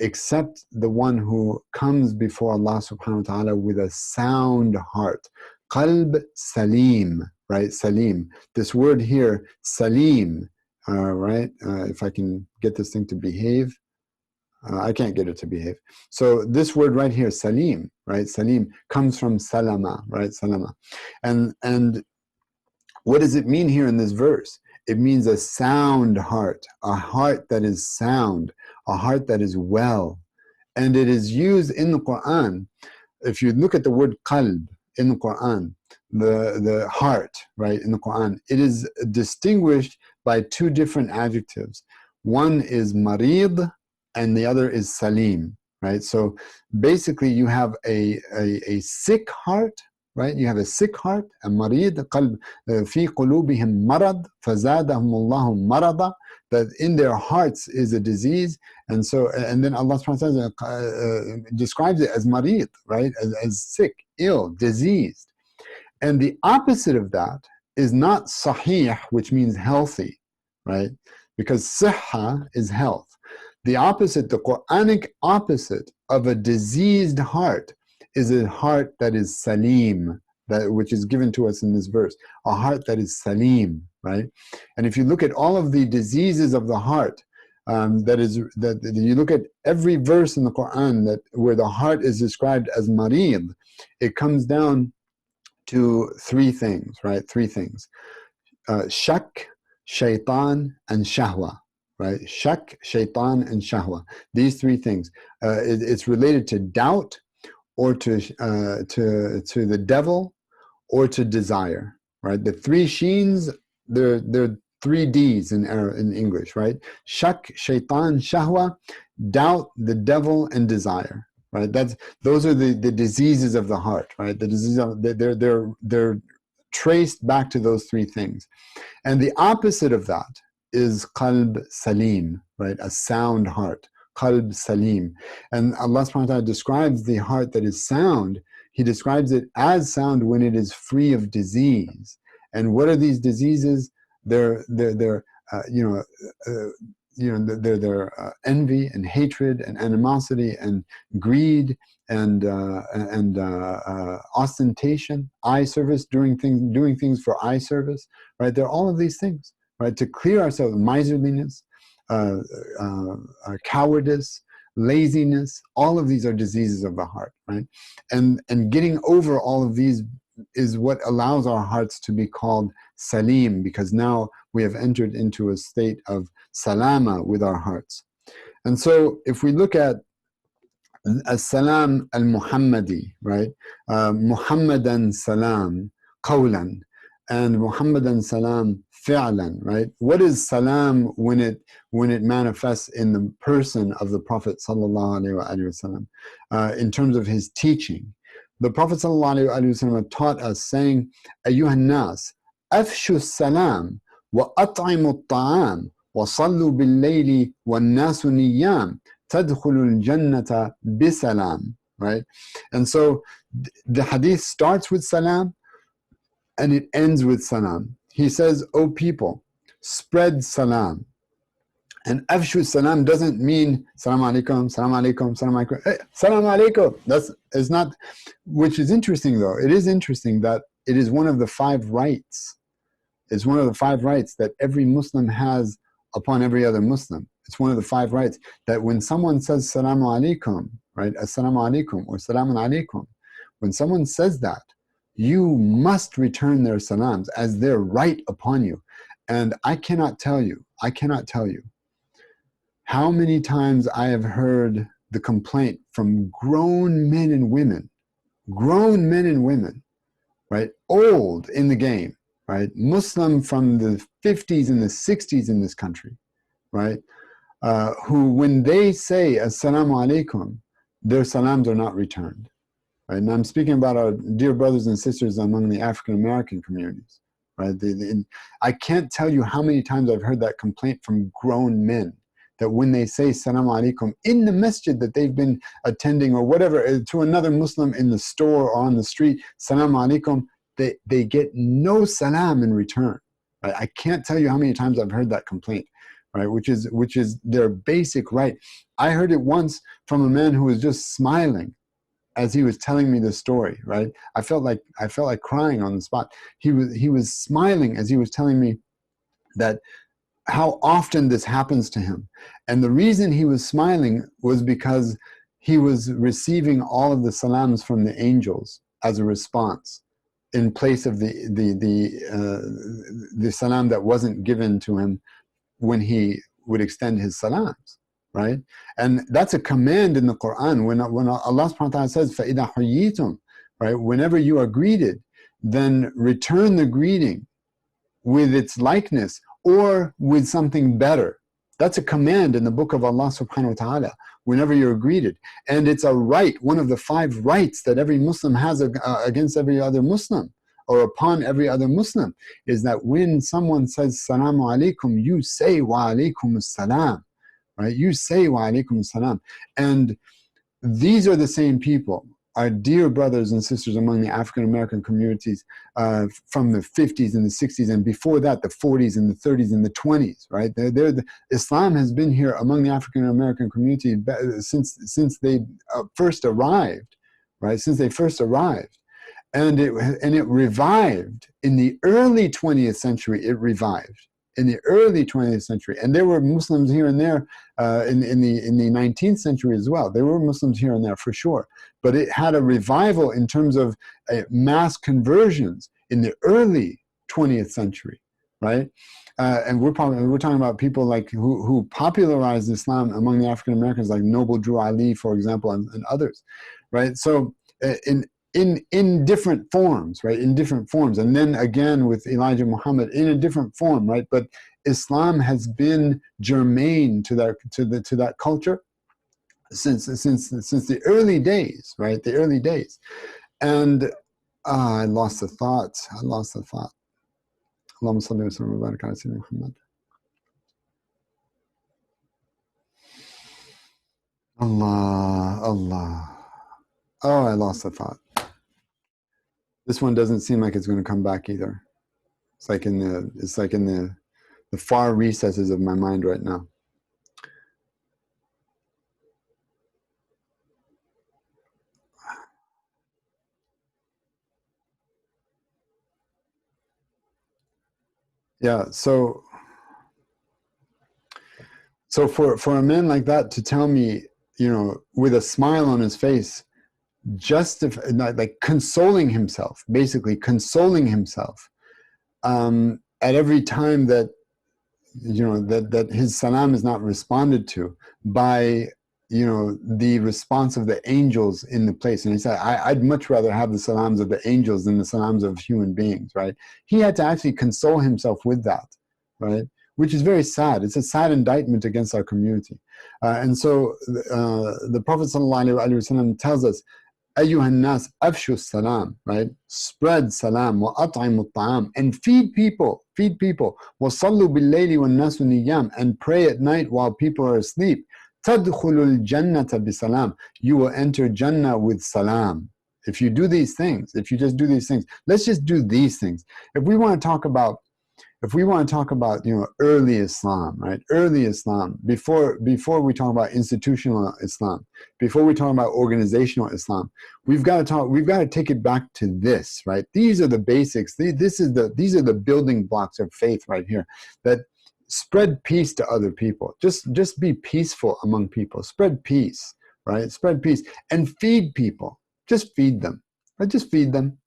except the one who comes before Allah subhanahu wa ta'ala with a sound heart. Qalb salim, right? Salim. This word here, salim, right? If I can get this thing to behave. I can't get it to behave. So this word right here, salim, right? Salim comes from salama, right? Salama. And what does it mean here in this verse? It means a sound heart, a heart that is sound, a heart that is well. And it is used in the Quran. If you look at the word qalb in the Quran, the heart, right, in the Quran, it is distinguished by two different adjectives. One is marid and the other is salim, right? So basically you have a sick heart, right? You have a sick heart, a marid, qalb, fi qulubihim marad, fazadahum Allahu marada, that in their hearts is a disease. And so, and then Allah subhanahu wa ta'ala describes it as marid, right? As sick, ill, diseased. And the opposite of that is not sahih, which means healthy, right? Because sihha is health. The opposite, the Quranic opposite of a diseased heart is a heart that is salim, which is given to us in this verse, a heart that is salim, right? And if you look at all of the diseases of the heart, that you look at every verse in the Quran where the heart is described as marid, it comes down to three things, right? Three things: shak, shaitan, and shahwa. Right? Shak, shaitan, and shahwa. These three things. It's related to doubt, or to the devil, or to desire. Right? The three sheens, they're three D's in English. Right? Shak, shaitan, shahwa, doubt, the devil, and desire. Right? Those are the diseases of the heart. Right? The diseases they're traced back to those three things, and the opposite of that is qalb salim, right? A sound heart, qalb salim. And Allah subhanahu wa ta'ala describes the heart that is sound. He describes it as sound when it is free of disease. And what are these diseases? They're envy and hatred and animosity and greed and ostentation, eye service, doing things for eye service, right? They're all of these things. Right, to clear ourselves, miserliness, cowardice, laziness, all of these are diseases of the heart, right? And getting over all of these is what allows our hearts to be called salim, because now we have entered into a state of salama with our hearts. And so if we look at as-salam al-Muhammadi, right? Muhammadan salam qawlan, and Muhammadan salam fi'lan, right? What is salam when it manifests in the person of the Prophet sallallahu alaihi wasallam in terms of his teaching? the Prophet ﷺ taught us, saying, أَيُّهَا النَّاسِ أَفْشُوا السَّلَامِ وَأَطْعِمُوا الطَّعَامِ وَصَلُّوا بِاللَّيْلِ وَالنَّاسُ نِيَّامٌ تَدْخُلُوا الْجَنَّةَ بِسَلَامٍ. Right? And so the hadith starts with salam and it ends with salam. He says, O people, spread salam. And afshu salam doesn't mean salam alaikum, salam alaikum, salam alaikum. Hey, salam alaikum. Is not, which is interesting though. It is interesting that it is one of the 5 rights. It's one of the 5 rights that every Muslim has upon every other Muslim. It's one of the 5 rights that when someone says salamu alaikum, right, assalamu alaikum or salamun alaikum, when someone says that, you must return their salams as their right upon you. And I cannot tell you how many times I have heard the complaint from grown men and women, right, old in the game, right, Muslim from the 50s and the 60s in this country, right, who when they say assalamu alaikum, their salams are not returned. Right? And I'm speaking about our dear brothers and sisters among the African American communities. Right? I can't tell you how many times I've heard that complaint from grown men, that when they say salamu alaikum in the masjid that they've been attending or whatever, to another Muslim in the store or on the street, salamu alaikum, they get no salam in return. Right? I can't tell you how many times I've heard that complaint, right? Which is their basic right. I heard it once from a man who was just smiling as he was telling me the story, right? I felt like crying on the spot. He was smiling as he was telling me that how often this happens to him. And the reason he was smiling was because he was receiving all of the salams from the angels as a response in place of the salam that wasn't given to him when he would extend his salams, right? And that's a command in the Quran. When Allah subhanahu wa ta'ala says, فَإِذَا حُيِّيتُمْ, right? Whenever you are greeted, then return the greeting with its likeness or with something better. That's a command in the book of Allah subhanahu wa ta'ala, whenever you're greeted. And it's a right, one of the 5 rights that every Muslim has against every other Muslim, or upon every other Muslim, is that when someone says Salamu alaikum, you say Wa alaikum as-salam, right? You say Wa alaikum as-salam. And these are the same people, our dear brothers and sisters among the African American communities from the 50s and the 60s, and before that, the 40s and the 30s and the 20s, right? Islam has been here among the African American community since they first arrived, right? Since they first arrived. And it revived in the early 20th century. It revived in the early 20th century, and there were Muslims here and there in the 19th century as well. There were Muslims here and there for sure, but it had a revival in terms of mass conversions in the early 20th century, right? And we're talking about people like who popularized Islam among the African Americans, like Noble Drew Ali, for example, and others, right? So in different forms, right? In different forms, and then again with Elijah Muhammad in a different form, right? But Islam has been germane to that culture since the early days, right? The early days, and I lost the thought. Allahumma salli wa sallim wa barik ala sayyidina Muhammad. Allah. Oh, I lost the thought. This one doesn't seem like it's going to come back either. It's like in the far recesses of my mind right now. Yeah, so for a man like that to tell me, with a smile on his face, like consoling himself, basically consoling himself at every time that that his salam is not responded to by the response of the angels in the place. And he said, I'd much rather have the salams of the angels than the salams of human beings, right? He had to actually console himself with that, right? Which is very sad. It's a sad indictment against our community. And so the Prophet ﷺ tells us, أيها الناس أفشوا السلام, right? Spread salam, وأطعموا الطعام, and feed people, وصلوا بالليل والناس نيام, and pray at night while people are asleep. تدخلوا الجنة بسلام, you will enter Jannah with salam. If you do these things, if you just do these things, let's just do these things. If we want to talk about, you know, early Islam, right? Early Islam, before we talk about institutional Islam, before we talk about organizational Islam, we've got to take it back to this, right? These are the basics. These are the building blocks of faith right here. That spread peace to other people. Just be peaceful among people. Spread peace, right? Spread peace and feed people. Just feed them. Just feed them.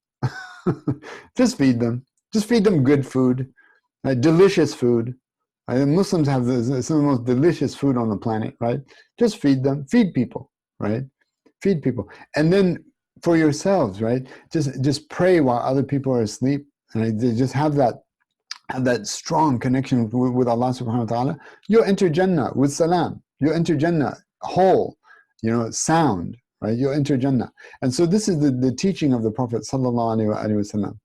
Just feed them. Just feed them good food. Delicious food. Muslims have some of the most delicious food on the planet, right? Just feed them. Feed people, right? Feed people. And then for yourselves, right? Just pray while other people are asleep. And just have that strong connection with Allah subhanahu wa ta'ala. You'll enter Jannah with salam. You'll enter Jannah whole, you know, sound, right? You'll enter Jannah. And so this is the teaching of the Prophet sallallahu alaihi wasallam.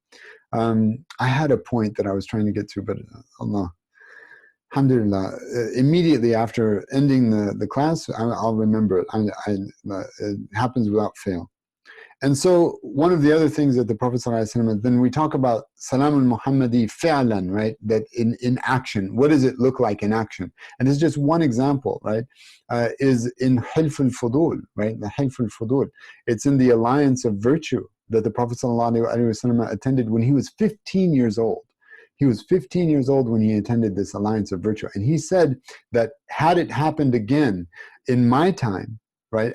I had a point that I was trying to get to, but Allah, alhamdulillah, immediately after ending the class, I'll remember it. It happens without fail. And so one of the other things that the Prophet ﷺ, then we talk about Salam al-Muhammadi fi'lan, right? That in action, what does it look like in action? And it's just one example, right? Is in Hilf al-Fudul, right? The Hilf al-Fudul. It's in the alliance of virtue that the Prophet ﷺ attended when he was 15 years old. He was 15 years old when he attended this alliance of virtue. And he said that had it happened again in my time, right,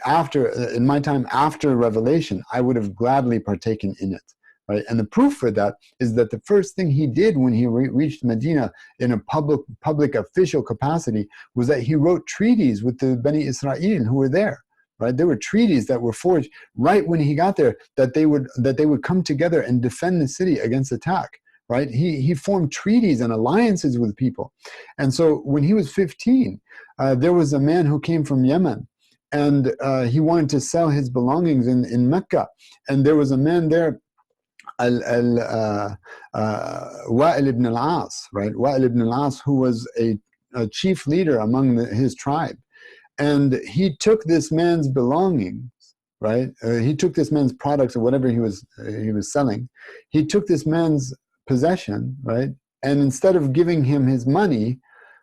in my time after revelation, I would have gladly partaken in it, right? And the proof for that is that the first thing he did when he reached Medina in a public official capacity was that he wrote treaties with the Bani Israel who were there, right? There were treaties that were forged right when he got there that they would come together and defend the city against attack, right? He formed treaties and alliances with people. And so when he was 15, there was a man who came from Yemen, and he wanted to sell his belongings in Mecca. And there was a man there, Wa'il ibn al-As, right? Wa'il ibn al-As, who was a chief leader among his tribe. And he took this man's belongings, right? He took this man's products or whatever he was selling. He took this man's possession, right? And instead of giving him his money,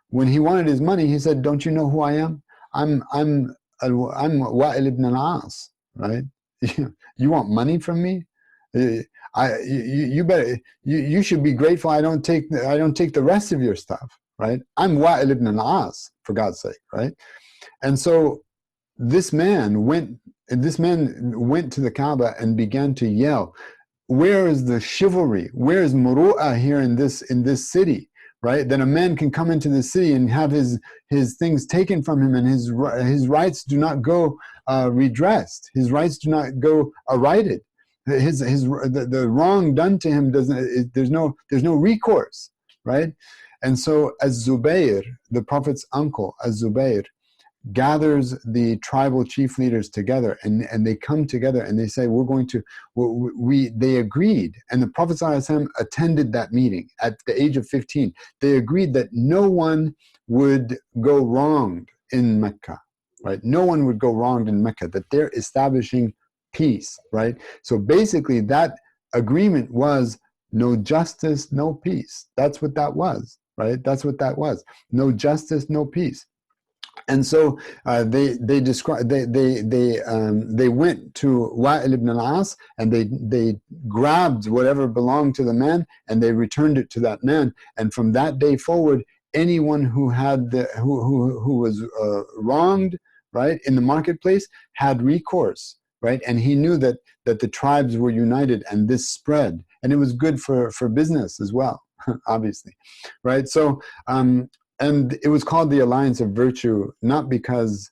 when he wanted his money, he said, "Don't you know who I am? I'm Wa'il ibn al-As, right? You want money from me? You should be grateful I don't take the rest of your stuff, right? I'm Wa'il ibn al-As, for God's sake, right?" And so this man went to the Kaaba and began to yell, "Where is the chivalry? Where is muru'ah here in this city?" Right? That a man can come into the city and have his things taken from him, and his rights do not go redressed. His rights do not go arighted. The wrong done to him there's no recourse, right? And so Az-Zubayr, the Prophet's uncle, Az-Zubayr, gathers the tribal chief leaders together, and they come together and they say, they agreed, and the Prophet ﷺ attended that meeting at the age of 15. They agreed that no one would go wronged in Mecca, right? No one would go wronged in Mecca, that they're establishing peace, right? So basically that agreement was no justice, no peace. That's what that was, right? That's what that was. No justice, no peace. And so they went to Wa'il ibn al-As, and they grabbed whatever belonged to the man and they returned it to that man. And from that day forward, anyone who was wronged, right, in the marketplace had recourse, right? And he knew that the tribes were united, and this spread, and it was good for business as well, obviously, right? So and it was called the Alliance of Virtue, not because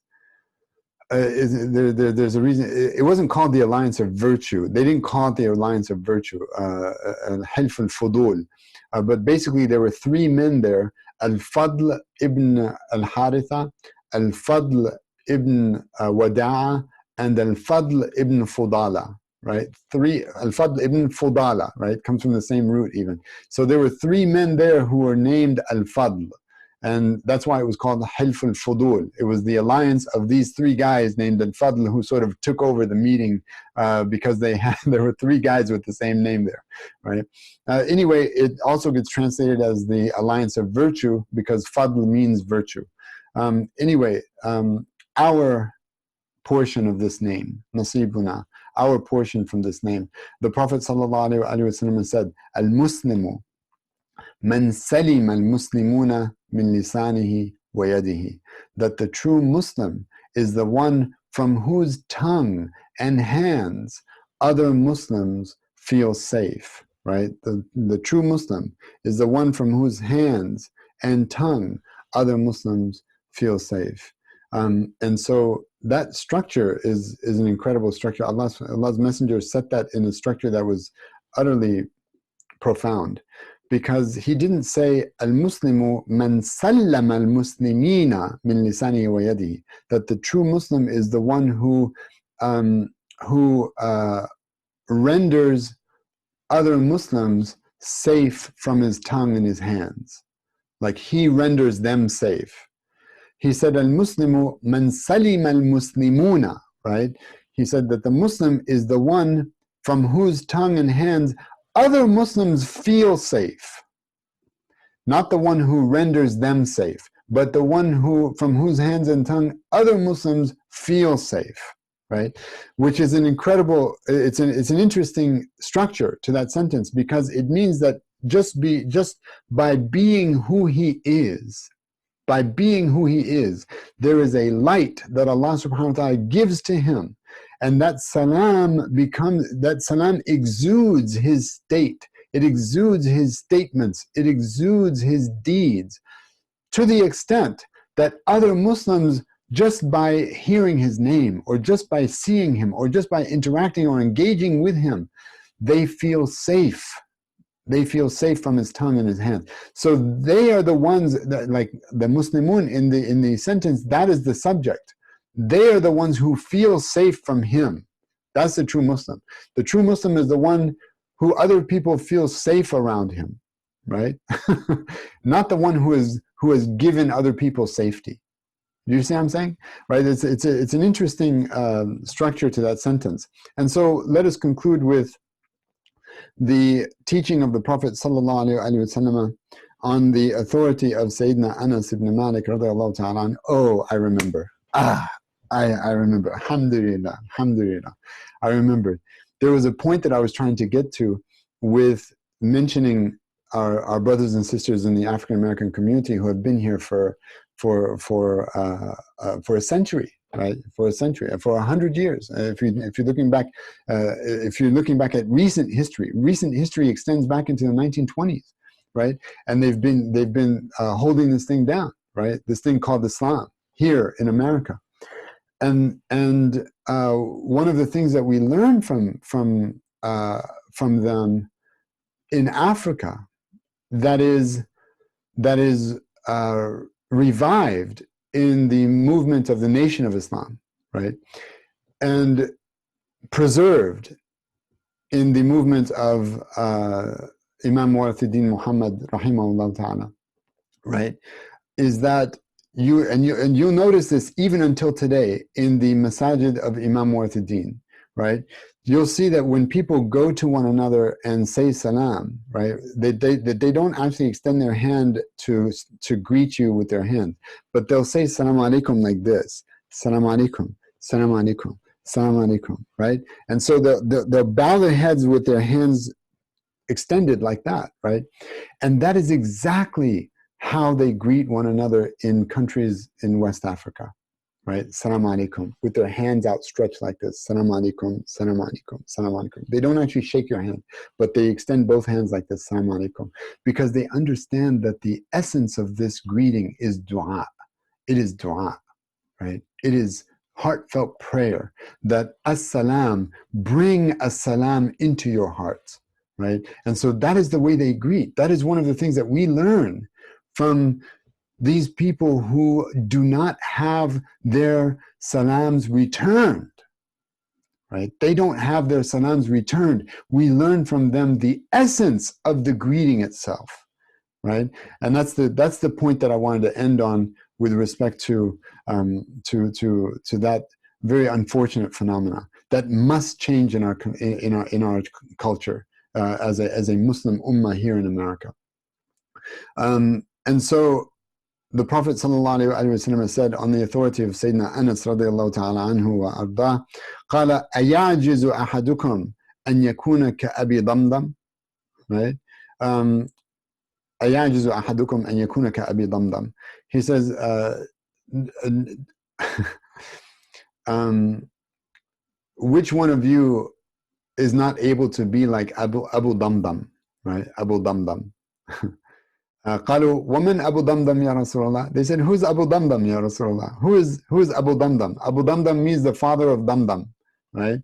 there's a reason. It wasn't called the Alliance of Virtue. They didn't call it the Alliance of Virtue, Hilf al-Fudul. But basically there were three men there, Al-Fadl ibn al-Haritha, Al-Fadl ibn Wada'a, and al-Fadl ibn Fudala, right? Al-Fadl ibn Fudala, right? Comes from the same root even. So there were 3 men there who were named al-Fadl. And that's why it was called Hilf al-Fudul. It was the alliance of these 3 guys named al-Fadl who sort of took over the meeting because there were 3 guys with the same name there, right? Anyway, it also gets translated as the alliance of virtue because Fadl means virtue. Anyway, our portion of this name, nasibuna, our portion from this name. The Prophet ﷺ said, Al-Muslimu man salim al-Muslimuna min lisanihi wa yadihi, that the true Muslim is the one from whose tongue and hands other Muslims feel safe, right? The true Muslim is the one from whose hands and tongue other Muslims feel safe. And so that structure is an incredible structure. Allah's Messenger set that in a structure that was utterly profound, because he didn't say al-Muslimu man sallama al-Muslimina min lisanihi wa yadihi, that the true Muslim is the one who renders other Muslims safe from his tongue and his hands, like he renders them safe. He said al-Muslimu man salima al-Muslimuna, right? He said that the Muslim is the one from whose tongue and hands other Muslims feel safe. Not the one who renders them safe, but the one from whose hands and tongue other Muslims feel safe, right? Which is an incredible, it's an interesting structure to that sentence, because it means that just by being who he is, there is a light that Allah subhanahu wa ta'ala gives to him, and that salam exudes his state, it exudes his statements, it exudes his deeds, to the extent that other Muslims, just by hearing his name, or just by seeing him, or just by interacting or engaging with him, they feel safe. They feel safe from his tongue and his hands. So they are the ones that, like the Muslimun in the sentence, that is the subject. They are the ones who feel safe from him. That's the true Muslim. The true Muslim is the one who other people feel safe around him, right? Not the one who has given other people safety. Do you see what I'm saying? Right? It's an interesting structure to that sentence. And so let us conclude with the teaching of the Prophet ﷺ on the authority of Sayyidina Anas ibn Malik radiallahu ta'ala. Oh, I remember. I remember. Alhamdulillah, alhamdulillah. I remembered. There was a point that I was trying to get to with mentioning our brothers and sisters in the African American community who have been here for a century, right? For a century, for 100 years. If you're looking back, at recent history extends back into the 1920s, right? And they've been holding this thing down, right? This thing called Islam here in America, and one of the things that we learn from them in Africa that is revived in the movement of the Nation of Islam, right? And preserved in the movement of Imam Warithuddin Muhammad rahimahullah ta'ala, right? Is that you'll notice this even until today in the masajid of Imam Warithuddin, right? You'll see that when people go to one another and say salam, right, they don't actually extend their hand to greet you with their hand, but they'll say salam alaikum like this, salam alaikum, salam alaikum, salam alaikum, right? And so they'll bow their heads with their hands extended like that, right? And that is exactly how they greet one another in countries in West Africa, right? Salam alaikum, with their hands outstretched like this. Salam alaikum, salam alaikum, salam alaikum. They don't actually shake your hand, but they extend both hands like this, salam alaikum, because they understand that the essence of this greeting is dua. It is dua, right? It is heartfelt prayer that as-salam, bring as-salam into your hearts, right? And so that is the way they greet. That is one of the things that we learn from these people who do not have their salams returned, right? They don't have their salams returned. We learn from them the essence of the greeting itself, right? And that's the point that I wanted to end on with respect to that very unfortunate phenomena that must change in our culture as a Muslim ummah here in America. And so the Prophet ﷺ said on the authority of Sayyidina Anas radiallahu ta'ala anhu wa ardah, قال أيعجز أحدكم أن يكون كأبي ضمضم, right? أيعجز أحدكم أن يكون كأبي ضمضم. He says, which one of you is not able to be like Abu Damdam, right? Abu Damdam. قالوا ومن أبو دمدم يا رسول الله? They said, who's Abu Damdam ya Rasulullah? Who is Abu Damdam? Abu Damdam means the father of Damdam, right?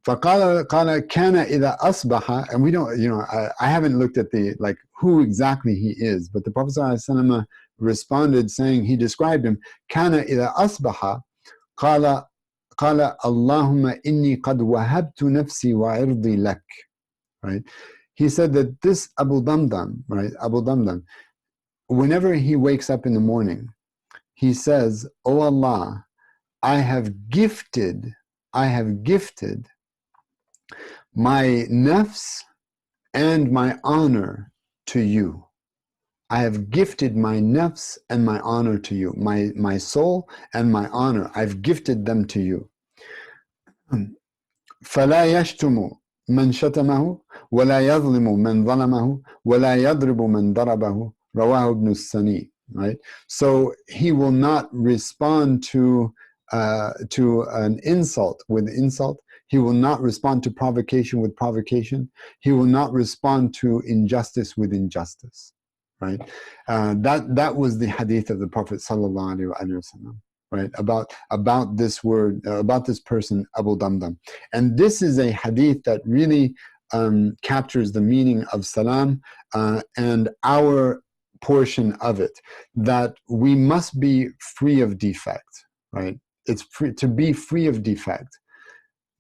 فقال كان إذا أصبح, and we don't, I haven't looked at the who exactly he is, but the Prophet ﷺ responded saying, he described him, كان إذا أصبح قال اللهم إني قد وهبت نفسي وعرضي لك, right? He said that this Abu Damdam, right, Abu Damdam, whenever he wakes up in the morning, he says, "Oh Allah, I have gifted my nafs and my honor to you. I have gifted my nafs and my honor to you. My soul and my honor, I've gifted them to you. فلا يشتم من شتمه ولا يظلم من ظلمه ولا يضرب من ضربه رواه ابن السني, right? So he will not respond to an insult with insult. He will not respond to provocation with provocation. He will not respond to injustice with injustice, right? That was the hadith of the Prophet sallallahu alaihi wasallam, right? About this word, about this person, Abu Damdam. And this is a hadith that really captures the meaning of salam and our portion of it, that we must be free of defect, right? It's free to be free of defect.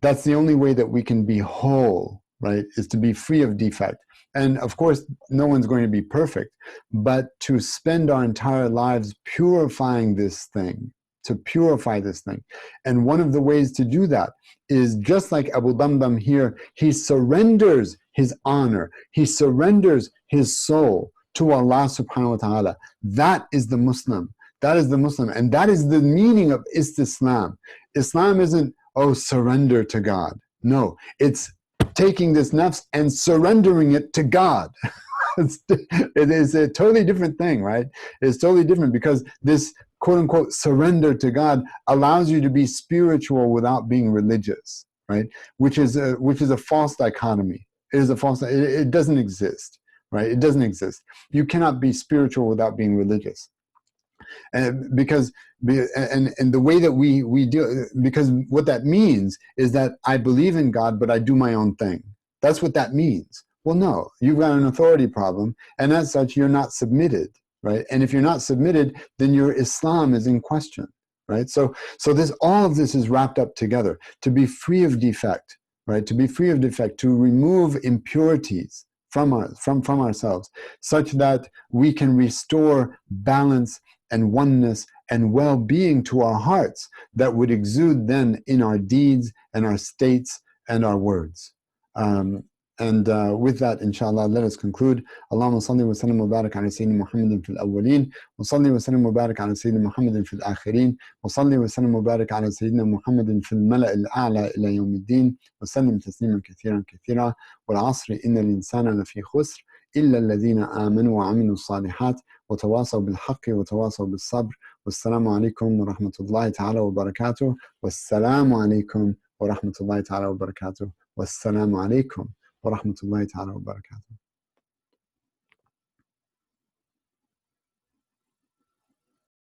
That's the only way that we can be whole, right? Is to be free of defect. And of course, no one's going to be perfect, but to spend our entire lives purifying this thing, to purify this thing. And one of the ways to do that is just like Abu Damdam here, he surrenders his honor, he surrenders his soul to Allah subhanahu wa ta'ala. That is the Muslim. That is the Muslim. And that is the meaning of Islam. Islam isn't, oh, surrender to God. No, it's taking this nafs and surrendering it to God. It is a totally different thing, right? It's totally different because this quote-unquote surrender to God allows you to be spiritual without being religious, right? Which is a false dichotomy. It is a false. It doesn't exist, right? It doesn't exist. You cannot be spiritual without being religious. And because the way that we do, because what that means is that I believe in God, but I do my own thing. That's what that means. Well, no, you've got an authority problem, and as such, you're not submitted, right? And if you're not submitted, then your Islam is in question, right? So all of this is wrapped up together. To be free of defect, right? To be free of defect, to remove impurities from ourselves, such that we can restore balance and oneness and well-being to our hearts that would exude then in our deeds and our states and our words. With that, inshallah, let us conclude. Allahumma salli wa sallim wa barak ala Sayyidina Muhammadin fil awwaleen, wa salli wa sallim wa barak ala Sayyidina Muhammadin fil akhirin, wa salli wa sallim wa barak ala Sayyidina Muhammadin fil mala' al-a'la ila yawm al-din, wa sallim tasliman kathiran kathira, wal 'asri inna al-insana lafi khusr, illa alladhina amanu wa 'amilu s-salihat, wa tawasaw bil haqqi wa tawasaw bis sabr. Wassalamu alaikum wa rahmatullahi ta'ala wa barakatuh. Wassalamu alaikum wa rahmatullahi ta'ala wa barakatuh. Wassalamu alaikum ورحمة الله تعالى وبركاته.